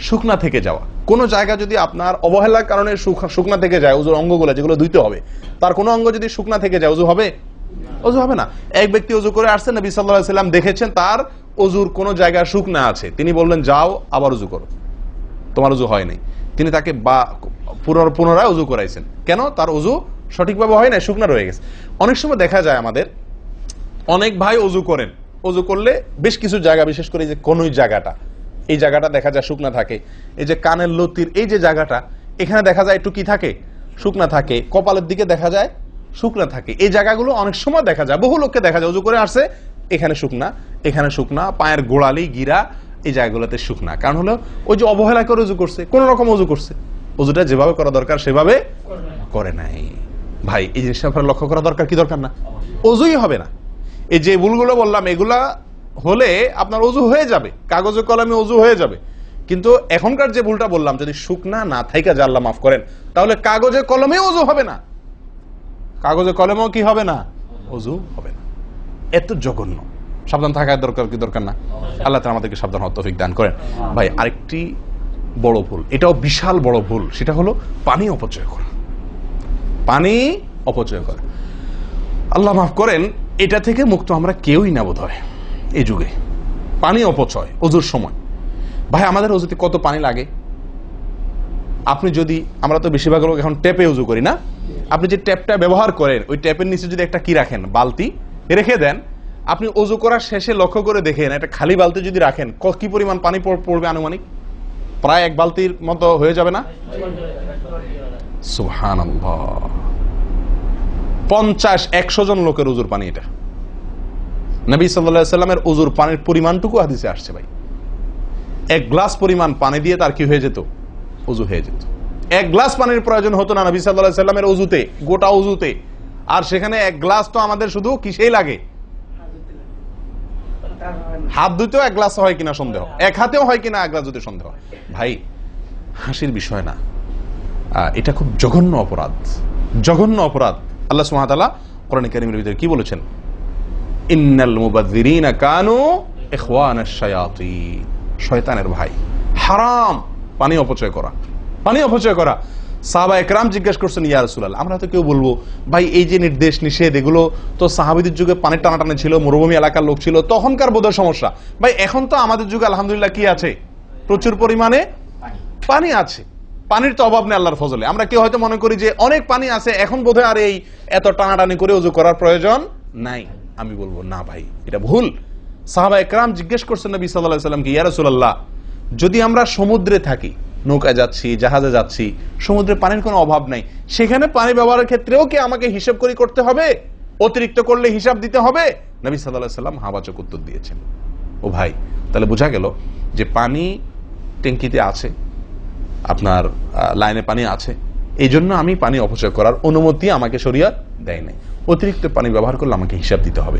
শুকনা থেকে যাওয়া। কোনো জায়গা যদি আপনার অবহেলার কারণে শুকনা থেকে যায়, ওজুর অঙ্গগুলো যেগুলো ধুইতে হবে, তার কোনো অঙ্গ যদি শুকনা থেকে যায়, ওজু হবে? ওজু হবে না। এক ব্যক্তি ওজু করে আসছেন, নবী সাল্লাল্লাহু আলাইহি ওয়াসাল্লাম দেখেছেন তার ওজুর কোনো জায়গা শুকনা আছে, তিনি বললেন যাও আবার ওজু করো, তোমার ওজু হয় নাই। তিনি তাকে পুনরায় ওজু করাইছেন। কেন? তার ওজু সঠিকভাবে হয় না, শুকনা রয়ে গেছে। অনেক সময় দেখা যায় আমাদের অনেক ভাই ওজু করেন, ওজু করলে বেশ কিছু জায়গা, বিশেষ করে যে কনুই জায়গাটা, এই জায়গাটা দেখা যায় শুকনা থাকে। এই যে কানের লতির এই যে জায়গাটা, এখানে দেখা যায় একটু কি থাকে, শুকনা থাকে। কপালের দিকে দেখা যায় শুকনা থাকে। এই জায়গাগুলো অনেক সময় দেখা যায়, বহু লোককে দেখা যায় ওজু করে আসছে, এখানে শুকনা, এখানে শুকনা, পায়ের গোড়ালি গিরা এই জায়গাগুলোতে শুকনা। কারণ হলো ওই যে অবহেলা করে ওজু করছে, কোন রকম ওজু করছে, ওজুটা যেভাবে করা দরকার সেভাবে করে নাই। ভাই এই জিনিসটা আপনার লক্ষ্য করা দরকার কি দরকার না? ওজুই হবে না। এই যে ভুলগুলো বললাম এগুলা হলে আপনার ওজু হয়ে যাবে, কাগজে কলমে ওজু হয়ে যাবে। কিন্তু এখনকার যে ভুলটা বললাম, যদি শুকনা না থাইকা যা আল্লাহ মাফ করেন, তাহলে কাগজে কলমে ওজু হবে না, কাগজে কলমেও কি হবে না, ওজু হবে না। এত জঘন্য, সাবধান থাকার দরকার কি দরকার না? আল্লাহ তাআলা আমাদেরকে সাবধান হওয়ার তৌফিক দান করেন। ভাই আরেকটি বড় ভুল, এটাও বিশাল বড় ভুল, সেটা হলো পানি অপচয় করা। পানি অপচয় করা, আল্লাহ মাফ করেন, এটা থেকে মুক্ত আমরা কেউই না বোধ হয় এই যুগে। পানি অপচয় ওজুর সময়। ভাই আমাদের ওজুতে কত পানি লাগে? আপনি যদি, আমরা তো বেশিরভাগ লোক এখন ট্যাপে উজু করি না, আপনি যে ট্যাপটা ব্যবহার করেন ওই ট্যাপের নিচে যদি একটা কি রাখেন, বালতি রেখে দেন, আপনি ওজু করার শেষে লক্ষ্য করে দেখেন একটা খালি বালতি যদি রাখেন, কি পরিমাণ পানি পড়বে আনুমানিক? প্রায় এক বালতির মতো হয়ে যাবে না? সুবহানাল্লাহ, 50-100 জন লোকের ওজুর পানি এটা। নবী সাল্লাল্লাহু আলাইহি সাল্লামের ওজুর পানির পরিমাণটুকু হাদিসে আসছে ভাই। এক গ্লাস পরিমাণ পানি দিয়ে তার কি হয়ে যেত? ওজু হয়ে যেত। এক গ্লাস পানির প্রয়োজন হতো না নবী সাল্লাল্লাহু আলাইহি সাল্লামের ওজুতে, গোটা ওজুতে। আর সেখানে এক গ্লাস তো আমাদের শুধু কিসেই লাগে? হাত ধুতেও এক গ্লাস হয় কিনা সন্দেহ, এক হাতেও হয় কিনা এক গ্লাস ধুতে সন্দেহ। ভাই হাসির বিষয় না, এটা খুব জঘন্য অপরাধ, জঘন্য অপরাধ। আল্লাহ সুবহানাহু ওয়া তাআলা কোরআনে কারীমের ভিতরে কি বলেছেন? ইন্নাল মুবাযযিরিনা কানু ইখওয়ানাশ শায়াতিন, শয়তানের ভাই। হারাম পানি অপচয় করা, পানি অপচয় করা। সাহাবায়ে কেরাম জিজ্ঞেস করছেন, ইয়া রাসূলুল্লাহ, আমরা তো কেউ বলবো ভাই এই যে নির্দেশ নিষেধ এগুলো তো সাহাবীদের যুগে পানির টানাটানি ছিল, মরুভূমি এলাকার লোক ছিল, তখনকার বোধহয় সমস্যা। ভাই এখন তো আমাদের যুগে আলহামদুলিল্লাহ কি আছে? প্রচুর পরিমাণে পানি আছে, পানির তো অভাব নেই আল্লাহর ফজলে। আমরা কেউ হয়তো মনে করি যে অনেক পানি আছে, এখন বোধহয় আর এই এত টানাটানি করে ওযু করার প্রয়োজন নাই। আমি বলবো না ভাই, এটা ভুল। সাহাবায়ে কেরাম জিজ্ঞেস করছেন নবী সাল্লাল্লাহু আলাইহি ওয়াসাল্লামকে, ইয়া রাসূলুল্লাহ, যদি আমরা সমুদ্রে থাকি, নৌকায় যাচ্ছি, জাহাজে যাচ্ছি, সমুদ্রে পানির কোনো অভাব নাই, সেখানে পানি ব্যবহারের ক্ষেত্রেও কি আমাকে হিসাব করে করতে হবে? অতিরিক্ত করলে হিসাব দিতে হবে? নবী সাল্লাল্লাহু আলাইহি ওয়াসাল্লাম হাবাচক উত্তর দিয়েছেন। ও ভাই, তাহলে বোঝা গেল যে পানি ট্যাঙ্কিতে আছে, আপনার লাইনে পানি আছে, এই জন্য আমি পানি অপচয় করার অনুমতি আমাকে শরীয়ত দেয় নাই। অতিরিক্ত পানি ব্যবহার করলে আমাকে হিসাব দিতে হবে।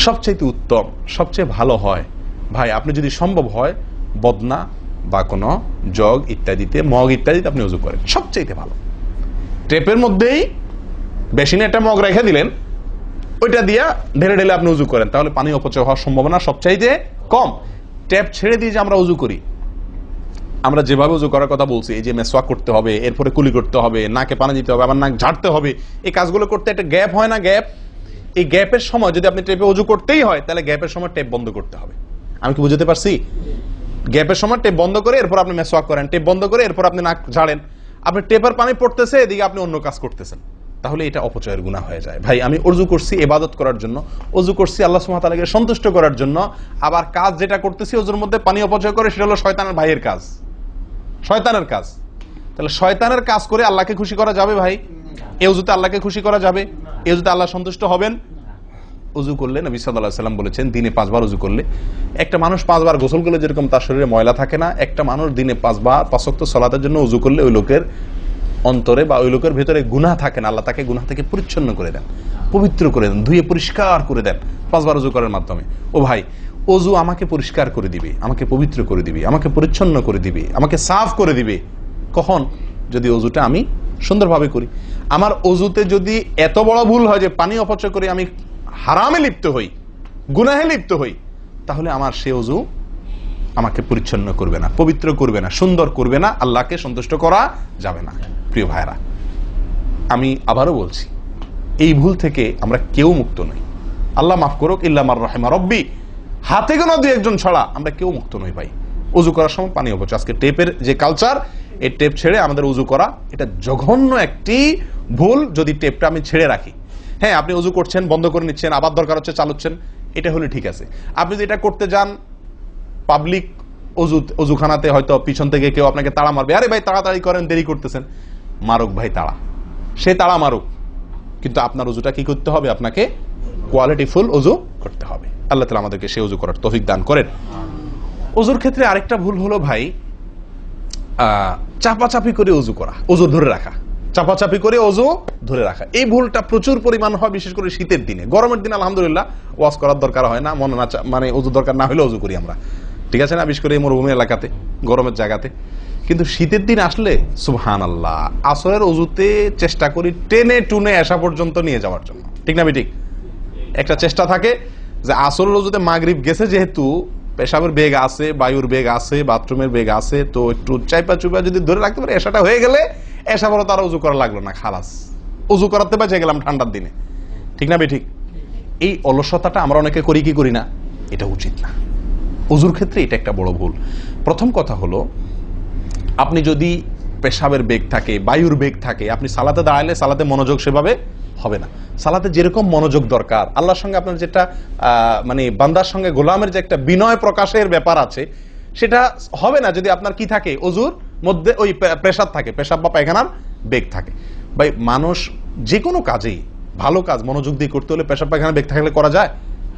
সবচেয়ে উত্তম, সবচেয়ে ভালো হয় ভাই, আপনি যদি সম্ভব হয় বদনা বা কোনো জগ ইত্যাদিতে, মগ ইত্যাদিতে আপনি ওযু করেন, সবচেয়ে ভালো। টেপের মধ্যেই বেসিনে একটা মগ রেখে দিলেন, ওইটা দিয়া ঢেলে ঢেলে আপনি ওযু করেন, তাহলে পানি অপচয় হওয়ার সম্ভাবনা সবচাইতে কম। ট্যাপ ছেড়ে দিয়ে যে আমরা ওযু করি, আমরা যেভাবে ওযু করার কথা বলছি, এই যে মেসওয়াক করতে হবে, এরপরে কুলি করতে হবে, নাকে পানি দিতে হবে, আবার নাক ঝাড়তে হবে, এই কাজগুলো করতে একটা গ্যাপ হয় না? গ্যাপ, এই গ্যাপের সময় যদি আপনি টেপে ওযু করতেই হয়, তাহলে গ্যাপের সময় টেপ বন্ধ করতে হবে। আমি কি বুঝতে পারছি? গ্যাপের সময় টেপ বন্ধ করে এরপর আপনি মেসওয়াক করেন, টেপ বন্ধ করে এরপর আপনি নাক ঝাড়েন। আপনি টেপের পানি পড়তেছে, এদিকে আপনি অন্য কাজ করতেছেন, তাহলে এটা অপচয়ের গুনাহ হয়ে যায়। ভাই আমি ওযু করছি ইবাদত করার জন্য, ওযু করছি আল্লাহ সুবহানাহু ওয়া তাআলাকে সন্তুষ্ট করার জন্য, আবার কাজ যেটা করতেছি ওযুর মধ্যে পানি অপচয় করে, সেটা হলো শয়তানের ভাইয়ের কাজ, শয়তানের কাজ। তাহলে শয়তানের কাজ করে আল্লাহকে খুশি করা যাবে ভাই? এই ওযুতে আল্লাহকে খুশি করা যাবে? এই ওযুতে আল্লাহ সন্তুষ্ট হবেন? ওযু করলে নবী সাল্লাল্লাহু আলাইহি ওয়াসাল্লাম বলেছেন, দিনে 5 বার ওযু করলে, একটা মানুষ 5 বার গোসল করলে যেরকম তার শরীরে ময়লা থাকে না, একটা মানুষ দিনে 5 বার 5 ওয়াক্ত সালাতের জন্য ওযু করলে ওই লোকের অন্তরে বা ওই লোকের ভেতরে গুনাহ থাকে না, আল্লাহ তাকে গুনাহ থেকে পরিচ্ছন্ন করে দেন, পবিত্র করে দেন, ধুয়ে পরিষ্কার করে দেন 5 বার ওযু করার মাধ্যমে। ও ভাই, ওযু আমাকে পরিষ্কার করে দিবে, আমাকে পবিত্র করে দিবে, আমাকে পরিচ্ছন্ন করে দিবে, আমাকে সাফ করে দিবে। কখন? যদি ওযুটা আমি সুন্দরভাবে করি। আমার অজুতে যদি এত বড় ভুল হয় যে পানি অপচয় করে আমি হারামে লিপ্ত হই, গুনাহে লিপ্ত হই, তাহলে আমার সে অজু আমাকে পরিচ্ছন্ন করবে না, পবিত্র করবে না, সুন্দর করবে না, আল্লাহকে সন্তুষ্ট করা যাবে না। প্রিয় ভাইরা, আমি আবারও বলছি, এই ভুল থেকে আমরা কেউ মুক্ত নই। আল্লাহ মাফ করুক, ইল্লা মার রাহিমা রব্বি, হাতে গোনা দুই একজন ছাড়া আমরা কেউ মুক্ত নই ভাই। উজু করার সময় পানি অপচয়, আজকে টেপের যে কালচার, এই টেপ ছেড়ে আমাদের উজু করা, এটা জঘন্য একটি ভুল। যদি টেপটা আমি ছেড়ে রাখি, হ্যাঁ আপনি উজু করছেন, বন্ধ করে নিচ্ছেন, আবার দরকার হচ্ছে চালাচ্ছেন, এটা হলে ঠিক আছে। আপনি যদি এটা করতে যান পাবলিক অজুখানাতে, হয়তো পিছন থেকে কেউ আপনাকে তাড়া মারবে, আরে ভাই তাড়াতাড়ি করেন, দেরি করতেছেন, মারুক ভাই তাড়া, সে তাড়া মারুক, কিন্তু আপনার উজুটা কি করতে হবে? আপনাকে কোয়ালিটিফুল উজু করতে হবে। আল্লাহ তাআলা আমাদেরকে সেই উজু করার তৌফিক দান করেন। উজুর ক্ষেত্রে আরেকটা ভুল হলো ভাই, চাপাচাপি করে উজু করা, উজু ধরে রাখা, চাপাচাপি করে উজু ধরে রাখা, এই ভুলটা প্রচুর পরিমাণ হয়, বিশেষ করে শীতের দিনে। গরমের দিনে আলহামদুলিল্লাহ ওয়াজ করার দরকার হয় না, মনে না মানে উজু দরকার না হলে উজু করি আমরা, ঠিক আছে না, বিশেষ করে এই মরুভূমি এলাকাতে, গরমের জায়গাতে। কিন্তু শীতের দিন আসলে সুবহানাল্লাহ, আসরের উজুতে চেষ্টা করি টেনে টুনে আসা পর্যন্ত নিয়ে যাওয়ার জন্য, ঠিক না ঠিক? একটা চেষ্টা থাকে যে আসরের উজুতে মাগরিব গেছে, যেহেতু পেশাবের বেগ আছে, বায়ুর বেগ আছে, বাথরুমের বেগ আছে, তো একটু চাইপা চুপা যদি ধরে রাখতে পারে, এসাটা হয়ে গেলে এসা বড় তারা উজু করা লাগলো না, খালাস, উজু করাতে বেঁচে গেলাম ঠান্ডার দিনে, ঠিক না ঠিক? এই অলসতাটা আমরা অনেকে করি কি করি না, এটা উচিত না। উজুর ক্ষেত্রে এটা একটা বড় ভুল। প্রথম কথা হলো, আপনি যদি পেশাবের বেগ থাকে, বায়ুর বেগ থাকে, আপনি সালাতে দাঁড়ালে সালাতে মনোযোগ সেভাবে হবে না। সালাতে যেরকম মনোযোগ দরকার, আল্লাহর সঙ্গে আপনার যেটা মানে বান্দার সঙ্গে গোলামের যে একটা বিনয় প্রকাশের ব্যাপার আছে, সেটা হবে না যদি আপনার কি থাকে, অজুর মধ্যে ওই প্রেসার থাকে, পেশাব বা পায়খানার বেগ থাকে। ভাই মানুষ যে কোনো কাজেই, ভালো কাজ মনোযোগ দিয়ে করতে হলে পেশাব পায়খানার বেগ থাকলে করা যায়?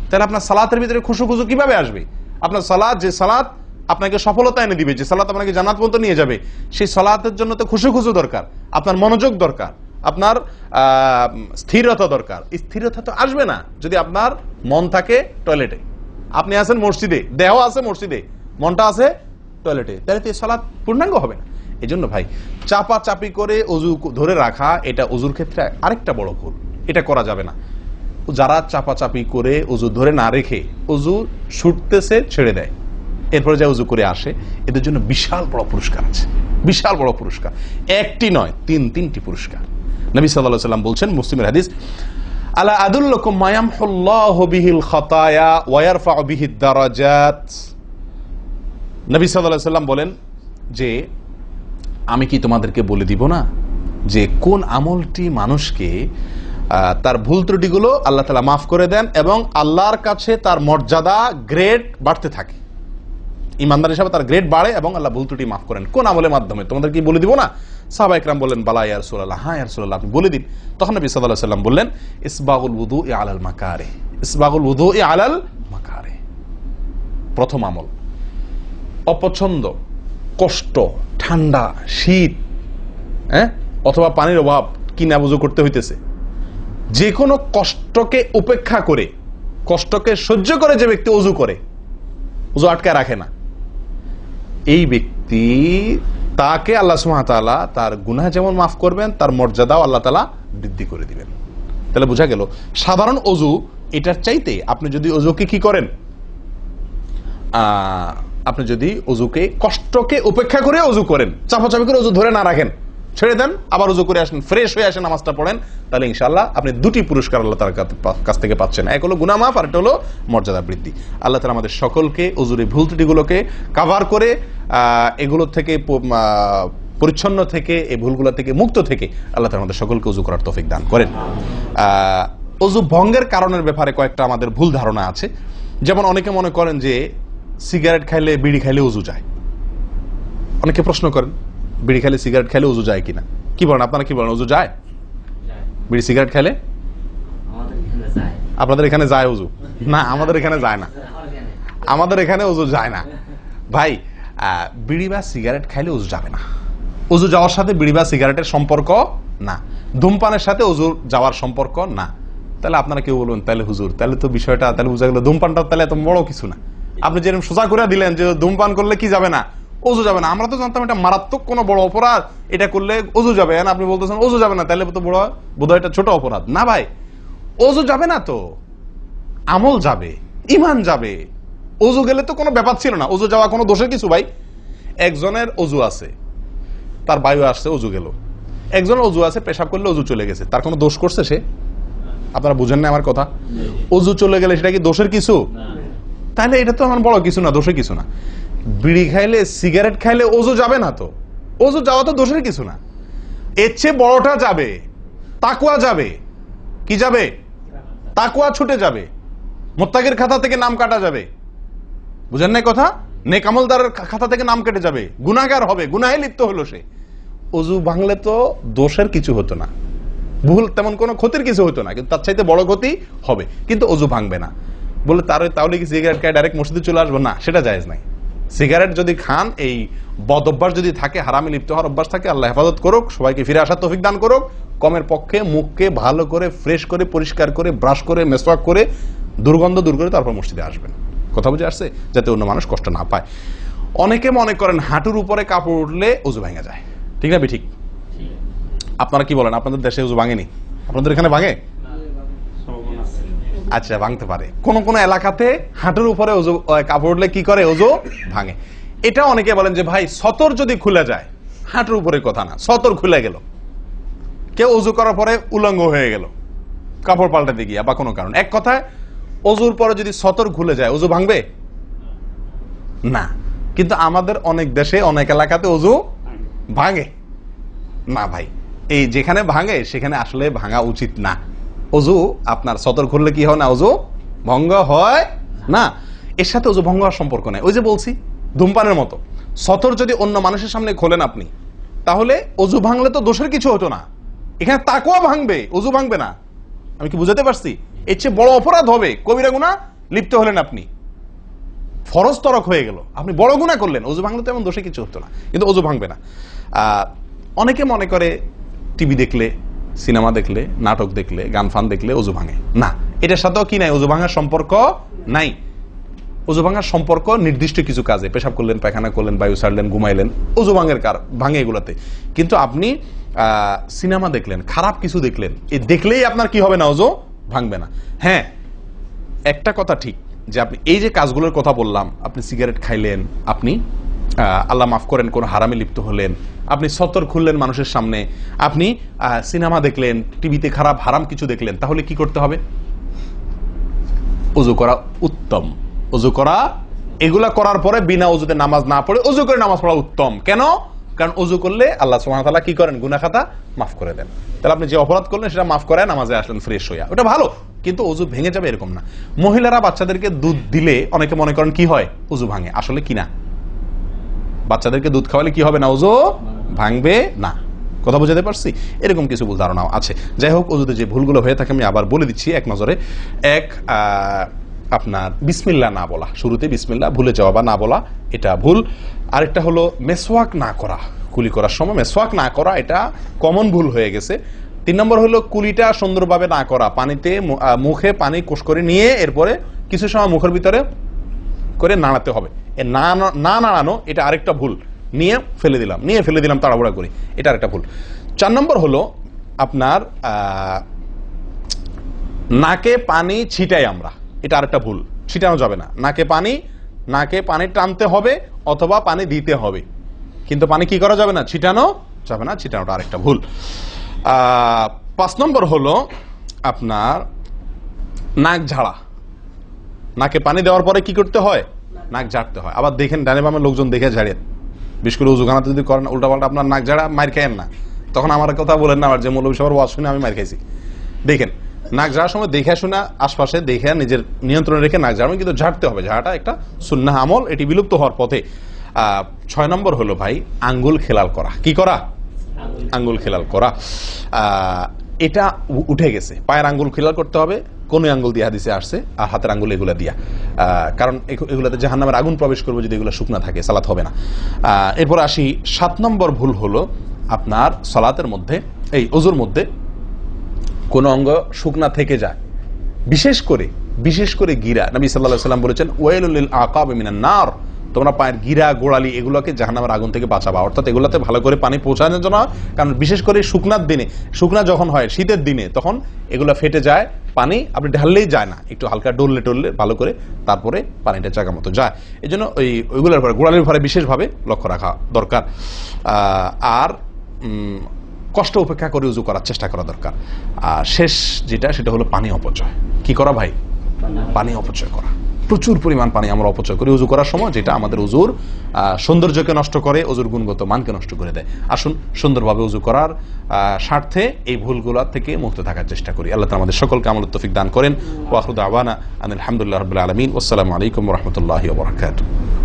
তাহলে আপনার সালাতের ভিতরে খুশু খুশু কিভাবে আসবে? আপনার সালাত, যে সালাত আপনাকে সফলতা এনে দিবে, যে সালাত আপনাকে জান্নাত পর্যন্ত নিয়ে যাবে, সেই সালাতের জন্য তো খুশু খুশু দরকার, আপনার মনোযোগ দরকার, আপনার স্থিরতা দরকার। স্থিরতা তো আসবে না যদি আপনার মন থাকে টয়লেটে, আপনি আছেন মসজিদে, দেহ আছে মসজিদে, মনটা আছে টয়লেটে, তাহলে তো সালাত পূর্ণাঙ্গ হবে না। এই জন্য ভাই চাপা চাপি করে অজু ধরে রাখা, এটা অজুর ক্ষেত্রে আরেকটা বড় ভুল, এটা করা যাবে না। যারা চাপাচাপি করে অজু ধরে না রেখে অজু ছুটতেছে, ছেড়ে দেয়, এরপরে যা উজু করে আসে, এদের জন্য বিশাল বড় পুরস্কার আছে, বিশাল বড় পুরস্কার, একটি নয়, তিনটি পুরস্কার। নবী সাল্লাল্লাহু আলাইহি ওয়াসাল্লাম বলছেন, মুসলিমের হাদিস, আলা আদুল্লুকুম মা ইয়ামহুল্লাহু বিহিল খাতায়া ওয়া ইয়ারফাউ বিহিদ দারাজাত। নবী সাল্লাল্লাহু আলাইহি ওয়াসাল্লাম বলেন যে, আমি কি তোমাদেরকে বলে দিব না যে কোন আমলটি মানুষকে তার ভুল ত্রুটিগুলো আল্লাহ তাআলা মাফ করে দেন এবং আল্লাহর কাছে তার মর্যাদা, গ্রেড বাড়তে থাকে, ইমানদার হিসাবে তার গ্রেড বাড়ে এবং আল্লাহ ভুল ত্রুটি মাফ করেন। কোন আমলের মাধ্যমে? তোমাদের কি বলে দিব না? সাহাবা ইকরাম বললেন, বালা ইয়া রাসূলুল্লাহ, হ্যাঁ ইয়া রাসূলুল্লাহ, আপনি বলে দিন। তখন নবী সাল্লাল্লাহু আলাইহি ওয়াসাল্লাম বললেন, ইসবাগুল wudu'i আলাল মাকারিহ, ইসবাগুল wudu'i আলাল মাকারিহ। প্রথম আমল, অপছন্দ, কষ্ট, ঠান্ডা, শীত, অথবা পানির অভাব, কিনা বুঝু করতে হইতেছে, যে কোনো কষ্টকে উপেক্ষা করে, কষ্টকে সহ্য করে যে ব্যক্তি ওযু করে, ওযু আটকায় রাখে না, এই ব্যক্তি, তাকে আল্লাহ সুবহানাহু ওয়া তাআলা তার গুনাহ যেমন মাফ করবেন, তার মর্যাদাও আল্লাহ তাআলা বৃদ্ধি করে দিবেন। তাহলে বোঝা গেল, সাধারণ ওযু এটার চাইতে আপনি যদি ওযুকে কি করেন, আপনি যদি ওযুকে, কষ্টকে উপেক্ষা করে ওযু করেন, চাপাচাপি করে ওযু ধরে না রাখেন, ছেড়ে দেন, আবার ওযু করে আসেন, ফ্রেশ হয়ে আসেন, নামাজটা পড়েন, তাহলে ইনশাআল্লাহ আপনি দুটি পুরস্কার আল্লাহ তাআলার কাছ থেকে পাচ্ছেন। এক হলো গুনাহ মাফ, আর একটা হলো মর্যাদা বৃদ্ধি। আল্লাহ তাআলা আমাদের সকলকে ওযুর ভুল ত্রুটিগুলোকে কভার করে এগুলো থেকে পরিচ্ছন্ন থেকে, এই ভুলগুলো থেকে মুক্ত থেকে আল্লাহ তাআলা আমাদের সকলকে ওযু করার তৌফিক দান করেন। ওযু ভঙ্গের কারণের ব্যাপারে কয়েকটা আমাদের ভুল ধারণা আছে। যেমন অনেকে মনে করেন যে সিগারেট খাইলে, বিড়ি খাইলে ওযু যায়। অনেকে প্রশ্ন করেন, বিড়ি খাইলে, সিগারেট খাইলে ওযু যায় কিনা? কি বলেন আপনারা, কি বলেন, ওযু যায়? বিড়ি সিগারেট খাইলে আপনাদের এখানে যায় ওযু? না, আমাদের এখানে যায় না, আমাদের এখানে ওযু যায় না ভাই। বিড়ি বা সিগারেট খাইলে ওযু যাবে না। ওযু যাওয়ার সাথে বিড়ি বা সিগারেটের সম্পর্ক না, ধূমপানের সাথে ওযু যাওয়ার সম্পর্ক না। তাহলে আপনারা কেউ বলবেন, তাহলে হুজুর, তাহলে তো বিষয়টা, তাহলে বুঝা গেল ধূমপানটা তাহলে এত বড় কিছু না। আপনি যেরকম সোজা করে দিলেন যে ধূমপান করলে কি যাবে না, ওযু যাবে না। আমরা তো জানতাম এটা মারাত্মক কোনো বড় অপরাধ, এটা করলে ওযু যাবে, আপনি বলতেছেন ওযু যাবে না, তাহলে তো বোধহয় এটা ছোট অপরাধ। না ভাই, ওযু যাবে না তো আমল যাবে, ঈমান যাবে। ওযু গেলে তো কোনো ব্যাপার ছিল না, ওযু যাওয়া কোনো দোষের কিছু ভাই। একজনের ওযু আছে, তার বায়ু আসছে, ওযু গেল। একজনের ওযু আছে, পেশাব করলে ওযু চলে গেছে, তার কোনো দোষ করছে সে? আপনারা বুঝেন না আমার কথা? ওযু চলে গেলে সেটা কি দোষের কিছু? তাহলে এটা তো আমার বড় কিছু না, দোষের কিছু না। বিড়ি খাইলে, সিগারেট খাইলে ওযু যাবে না তো, ওযু যাওয়া তো দোষের কিছু না। এর চেয়ে বড়টা যাবে, তাকওয়া যাবে। কি যাবে? তাকওয়া ছুটে যাবে, মুত্তাকির খাতা থেকে নাম কাটা যাবে। বুঝেন না কথা? নেক আমলদারের খাতা থেকে নাম কেটে যাবে, গুনাহগার হবে, গুনাহে লিপ্ত হলো সে। ওযু ভাঙলে তো দোষের কিছু হতো না, ভুল তেমন কোনো ক্ষতির কিছু হতো না, কিন্তু তার চাইতে বড় ক্ষতি হবে। কিন্তু ওযু ভাঙবে না বলে তাহলে কি সিগারেট খায় ডাইরেক্ট মসজিদে চলে আসবো? না, সেটা জায়েজ নাই। সিগারেট যদি খান, এই বদ অভ্যাস যদি থাকে, হারামে লিপ্ত হওয়ার অভ্যাস থাকে, আল্লাহ হেফাজত করুক, সবাইকে ফিরে আসার তৌফিক দান করুক। কমের পক্ষে মুখকে ভালো করে ফ্রেশ করে পরিষ্কার করে ব্রাশ করে মেসওয়াক করে দুর্গন্ধ দূর করে তারপর মসজিদে আসবেন। কথা বুঝে আসছে? যাতে অন্য মানুষ কষ্ট না পায়। অনেকে মনে করেন হাঁটুর উপরে কাপড় উঠলে ওযু ভেঙে যায়, ঠিক না? ঠিক। আপনারা কি বলেন? আপনাদের দেশে ওযু ভাঙেনি? আপনাদের এখানে ভাঙে? আচ্ছা, ভাঙতে পারে। কোন কোন এলাকাতে হাঁটুর উপরে ওযু কাপড় উঠলে কি করে? ওযু ভাঙে। এটা অনেকে বলেন যে ভাই সতর যদি খুলে যায়, হাঁটুর উপরে কথা না, সতর খুলে গেল, কেউ ওযু করার পরে উলঙ্গ হয়ে গেল কাপড় পাল্টাতে গিয়া বা কোনো কারণ, এক কথায় ওযুর পরে যদি সতর খুলে যায় ওযু ভাঙবে না। কিন্তু আমাদের অনেক দেশে অনেক এলাকাতে ওযু ভাঙে না ভাই। এই যেখানে ভাঙে সেখানে আসলে ভাঙা উচিত না। ওযু আপনার সতর খুললে কি হয় না? ওযু ভঙ্গ হয় না। এর সাথে ওযু ভঙ্গ হওয়ার সম্পর্ক নেই। ওই যে বলছি, ধূমপানের মতো। সতর যদি অন্য মানুষের সামনে খোলেন আপনি, তাহলে ওযু ভাঙলে তো দোষের কিছু হতো না। এখানে তাকওয়া ভাঙবে, ওযু ভাঙবে না। আমি কি বুঝাতে পারছি? এর চেয়ে বড় অপরাধ হবে, কবিরা গুনাহ লিপ্ত হলেন আপনি, ফরজ তরক হয়ে গেল, আপনি বড় গুনাহ করলেন। ওযু ভাঙলে তো এমন দোষে কিছু হতো না, কিন্তু ওযু ভাঙবে না। অনেকে মনে করে টিভি দেখলে, সিনেমা দেখলে, নাটক দেখলে, গান ফান দেখলে ওযু ভাঙে না। এটার সাথেও কি নাই? ওযু ভাঙার সম্পর্ক নাই। ওযু ভাঙার সম্পর্ক নির্দিষ্ট কিছু কাজে, পেশাব করলেন, পায়খানা করলেন, বায়ু ছাড়লেন, ঘুমাইলেন, ওযু ভাঙে এগুলাতে। কিন্তু আপনি সিনেমা দেখলেন, খারাপ কিছু দেখলেন, এই দেখলেই আপনার কি হবে না? ওযু ভাঙবে না। হ্যাঁ, একটা কথা ঠিক যে আপনি এই যে কাজগুলোর কথা বললাম, আপনি সিগারেট খাইলেন, আপনি আল্লাহ মাফ করেন কোন হারামে লিপ্ত হলেন, আপনি সতর খুললেন মানুষের সামনে, আপনি সিনেমা দেখলেন, টিভিতে খারাপ হারাম কিছু দেখলেন, তাহলে কি করতে হবে? ওযু করা উত্তম। ওযু করা, এগুলা করার পরে বিনা ওযুতে নামাজ না পড়ে ওযু করে নামাজ পড়া উত্তম। কেন? কারণ ওযু করলে আল্লাহ সুবহানাহু ওয়া তাআলা কি করেন? গুনাহ খাতা মাফ করে দেন। তাহলে আপনি যে অপরাধ করলেন সেটা মাফ করে নামাজে আসলেন ফ্রেশ হইয়া, ওটা ভালো। কিন্তু ওযু ভেঙে যাবে এরকম না। মহিলারা বাচ্চাদেরকে দুধ দিলে অনেকে মনে করেন কি হয়? ওযু ভাঙে। আসলে কি না, বাচ্চাদেরকে দুধ খাওয়ালে কি হবে না? ওযু ভাঙবে না। কথা বুঝাতে পারছি? এরকম কিছু ভুল ধারণাও আছে। যাই হোক, ওযুতে যে ভুলগুলো হয়ে থাকে আমি আবার বলে দিচ্ছি এক নজরে। এক, আপনার বিসমিল্লাহ না বলা, শুরুতে বিসমিল্লাহ ভুলে যাওয়া বা না বলা, এটা ভুল। আরেকটা হলো মেসওয়াক না করা, কুলি করার সময় মেসওয়াক না করা, এটা কমন ভুল হয়ে গেছে। 3 নম্বর হলো কুলিটা সুন্দরভাবে না করা, পানিতে মুখে পানি কোষ করে নিয়ে এরপরে কিছু সময় মুখের ভিতরে করে নাড়াতে হবে। না নাড়ানো, এটা আরেকটা ভুল। নিয়ে ফেলে দিলাম তাড়াহুড়া করে, এটা আরেকটা ভুল। 4 নম্বর হলো আপনার নাকে পানি ছিটাই আমরা, এটা আরেকটা ভুল। ছিটানো যাবে না। নাকে পানি টানতে হবে অথবা পানি দিতে হবে, কিন্তু পানি কি করা যাবে না? ছিটানো যাবে না। ছিটানোটা আরেকটা ভুল। 5 নম্বর হলো আপনার নাক ঝাড়া। নাকে পানি দেওয়ার পরে কি করতে হয়? নাক ঝাড়তে হয়। আবার দেখেন ডানে বামে লোকজন দেখে ঝাড়েন, বিশেষ করে উজুখানাতে যদি করেন উল্টাপাল্টা আপনার নাক ঝাড়া, মার খায়েন না। তখন আমার কথা বলেন না, আমার যে মৌলভী সবার ওয়াজ শুনে আমি মার খাইছি। দেখেন, নাক ঝাড়ার সময় দেখে শোনা, আশপাশে দেখে নিজের নিয়ন্ত্রণে রেখে নাক ঝাড়বেন, কিন্তু ঝাড়তে হবে। ঝাড়াটা একটা সুন্নাহ আমল, এটি বিলুপ্ত হওয়ার পথে। 6 নম্বর হলো ভাই আঙ্গুল খেলাল করা। কি করা? আঙ্গুল খেলাল করা। এটা উঠে গেছে। পায়ের আঙ্গুল খেলাল করতে হবে, কোন আঙ্গুল দিয়ে হাদিসে আসছে, আর হাতের আঙ্গুল এগুলা দিয়া, কারণ এগুলাতে জাহান্নামের আগুন প্রবেশ করবে যদি এগুলো শুকনা থাকে, সালাত হবে না। এরপর আসি 7 নম্বর ভুল হলো আপনার সালাতের মধ্যে, এই ওযুর মধ্যে কোন অঙ্গ শুকনা থেকে যায়, বিশেষ করে গিরা। নবী সাল্লাল্লাহু আলাইহি ওয়াসাল্লাম বলেছেন ওয়াইলুল লিল আকাব মিনান নার, তোমরা পায়ের গিরা গোড়ালি এগুলোকে জাহান্নামের আগুন থেকে বাঁচাবা, অর্থাৎ এগুলোতে ভালো করে পানি পৌঁছানোর জন্য। কারণ বিশেষ করে শুকনার দিনে, শুকনা যখন হয় শীতের দিনে, তখন এগুলো ফেটে যায়, পানি আপনি ঢাললেই যায় না, একটু হালকা ডললে টললে ভালো করে তারপরে পানিটা জায়গা মতো যায়। এই জন্য ওইগুলোর পরে গোড়ালির পরে বিশেষভাবে লক্ষ্য রাখা দরকার। আর কষ্ট উপেক্ষা করে উজু করার চেষ্টা করা দরকার। আর শেষ যেটা, সেটা হলো পানি অপচয়। কি করা ভাই? পানি অপচয় করা। প্রচুর পরিমাণ পানি আমরা অপচয় করি উজু করার সময়, যেটা আমাদের উজুর সৌন্দর্যকে নষ্ট করে, উজুর গুণগত মানকে নষ্ট করে দেয়। আসুন সুন্দরভাবে উজু করার স্বার্থে এই ভুলগুলা থেকে মুক্ত থাকার চেষ্টা করি। আল্লাহ তাআলা আমাদের সকলকে আমলের তৌফিক দান করেন। ওয়া আখিরু দাওয়ানা আনিল হামদুলিল্লাহি রাব্বিল আলামিন। ওয়াসসালামু আলাইকুম ওয়া রাহমাতুল্লাহি ওয়া বারাকাতুহু।